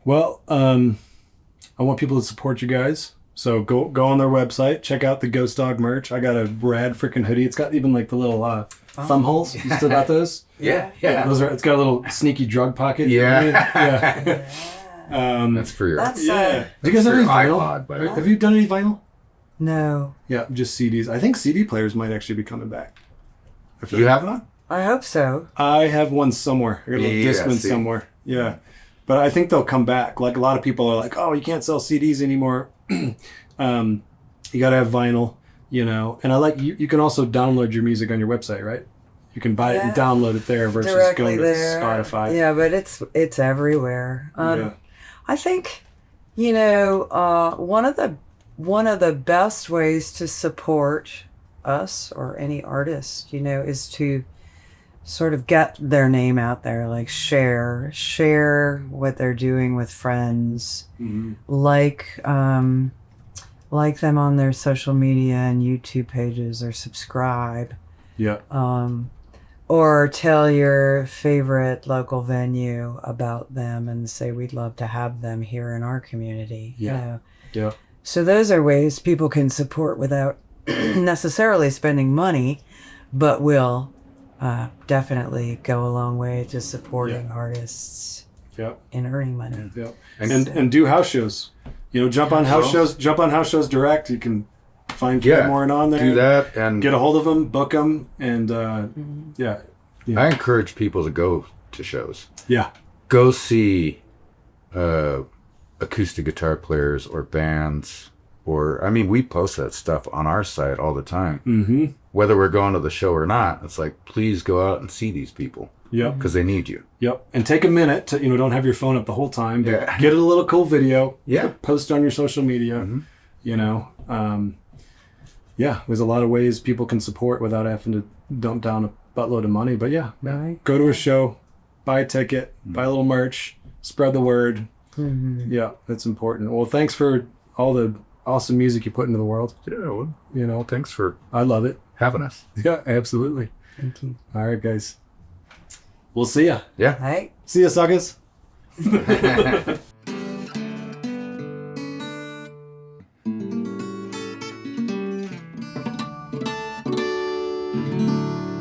Well, I want people to support you guys. So go on their website, check out the Ghost Dog merch. I got a rad freaking hoodie. It's got even like the little thumb holes. You still got those? Yeah. Those are. It's got a little sneaky drug pocket. You know what I mean? Yeah. That's for your, That's Yeah. Do you guys have any your vinyl? iPod, by the way. Have you done any vinyl? no, Yeah, just CDs. I think CD players might actually be coming back. If You have one? I hope so. I have one somewhere. I got a little Yeah, Discman see. somewhere. Yeah. But I think they'll come back. Like a lot of people are like, oh, you can't sell CDs anymore. You got to have vinyl, And I like you can also download your music on your website, right? You can buy it and Yeah. download it there versus Directly going to there. Spotify. Yeah, but it's everywhere. Yeah. I think, one of the best ways to support us or any artist, is to sort of get their name out there, like share what they're doing with friends, Mhm. like them on their social media and YouTube pages, or subscribe, Yeah. or tell your favorite local venue about them and say, we'd love to have them here in our community. Yeah. Yeah. So those are ways people can support without necessarily spending money, but will definitely go a long way to supporting artists Yeah. and earning money. Yeah. And do house shows. Jump on house shows. Jump on house shows direct. You can find Cary Morin on there. Do that, and Get a hold of them, book them, and yeah. I encourage people to go to shows. Yeah. Go see acoustic guitar players or bands, we post that stuff on our site all the time. Mm-hmm. Whether we're going to the show or not, it's like, please go out and see these people Yep. because they need you. Yep. And take a minute to, don't have your phone up the whole time, but Yeah. get a little cool video. Yeah. Post it on your social media. Mhm. There's a lot of ways people can support without having to dump down a buttload of money. But yeah, Right? go to a show, buy a ticket, buy a little merch, spread the word. Mm-hmm. Yeah, that's important. Well, thanks for all the awesome music you put into the world. Yeah. Well, thanks for I love it. having us. Yeah, absolutely. Thank you. All right, guys. We'll see ya. Yeah. Hey. See ya, suckers.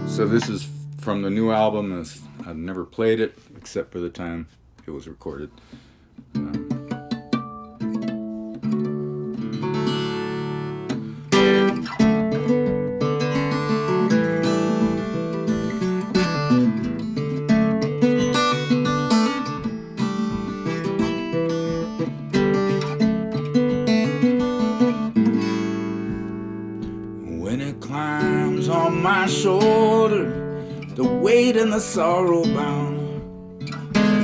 So this is from the new album. I've never played it except for the time it was recorded. When it climbs on my shoulder, the weight and the sorrow bound,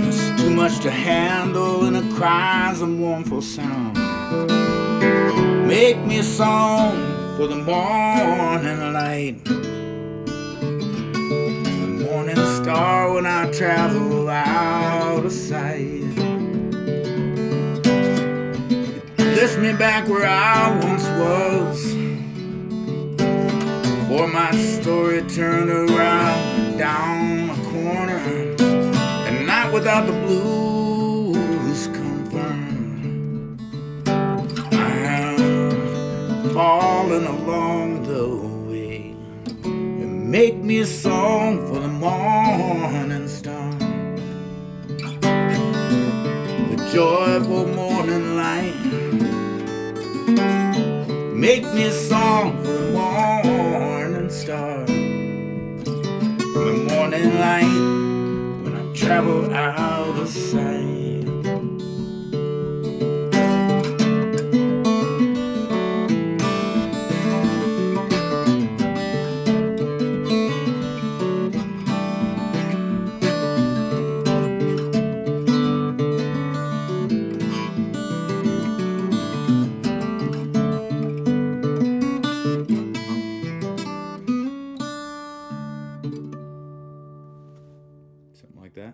it's too much to handle, and it cries a mournful sound. Make me a song for the morning light, the morning star when I travel out of sight. Lift me back where I once was, or my story turned around down a corner, and not without the blues confirmed. I have fallen along the way, and make me a song for the morning star, the joyful morning light. Make me a song for the morning star, the morning light when I travel out of sight. Something like that.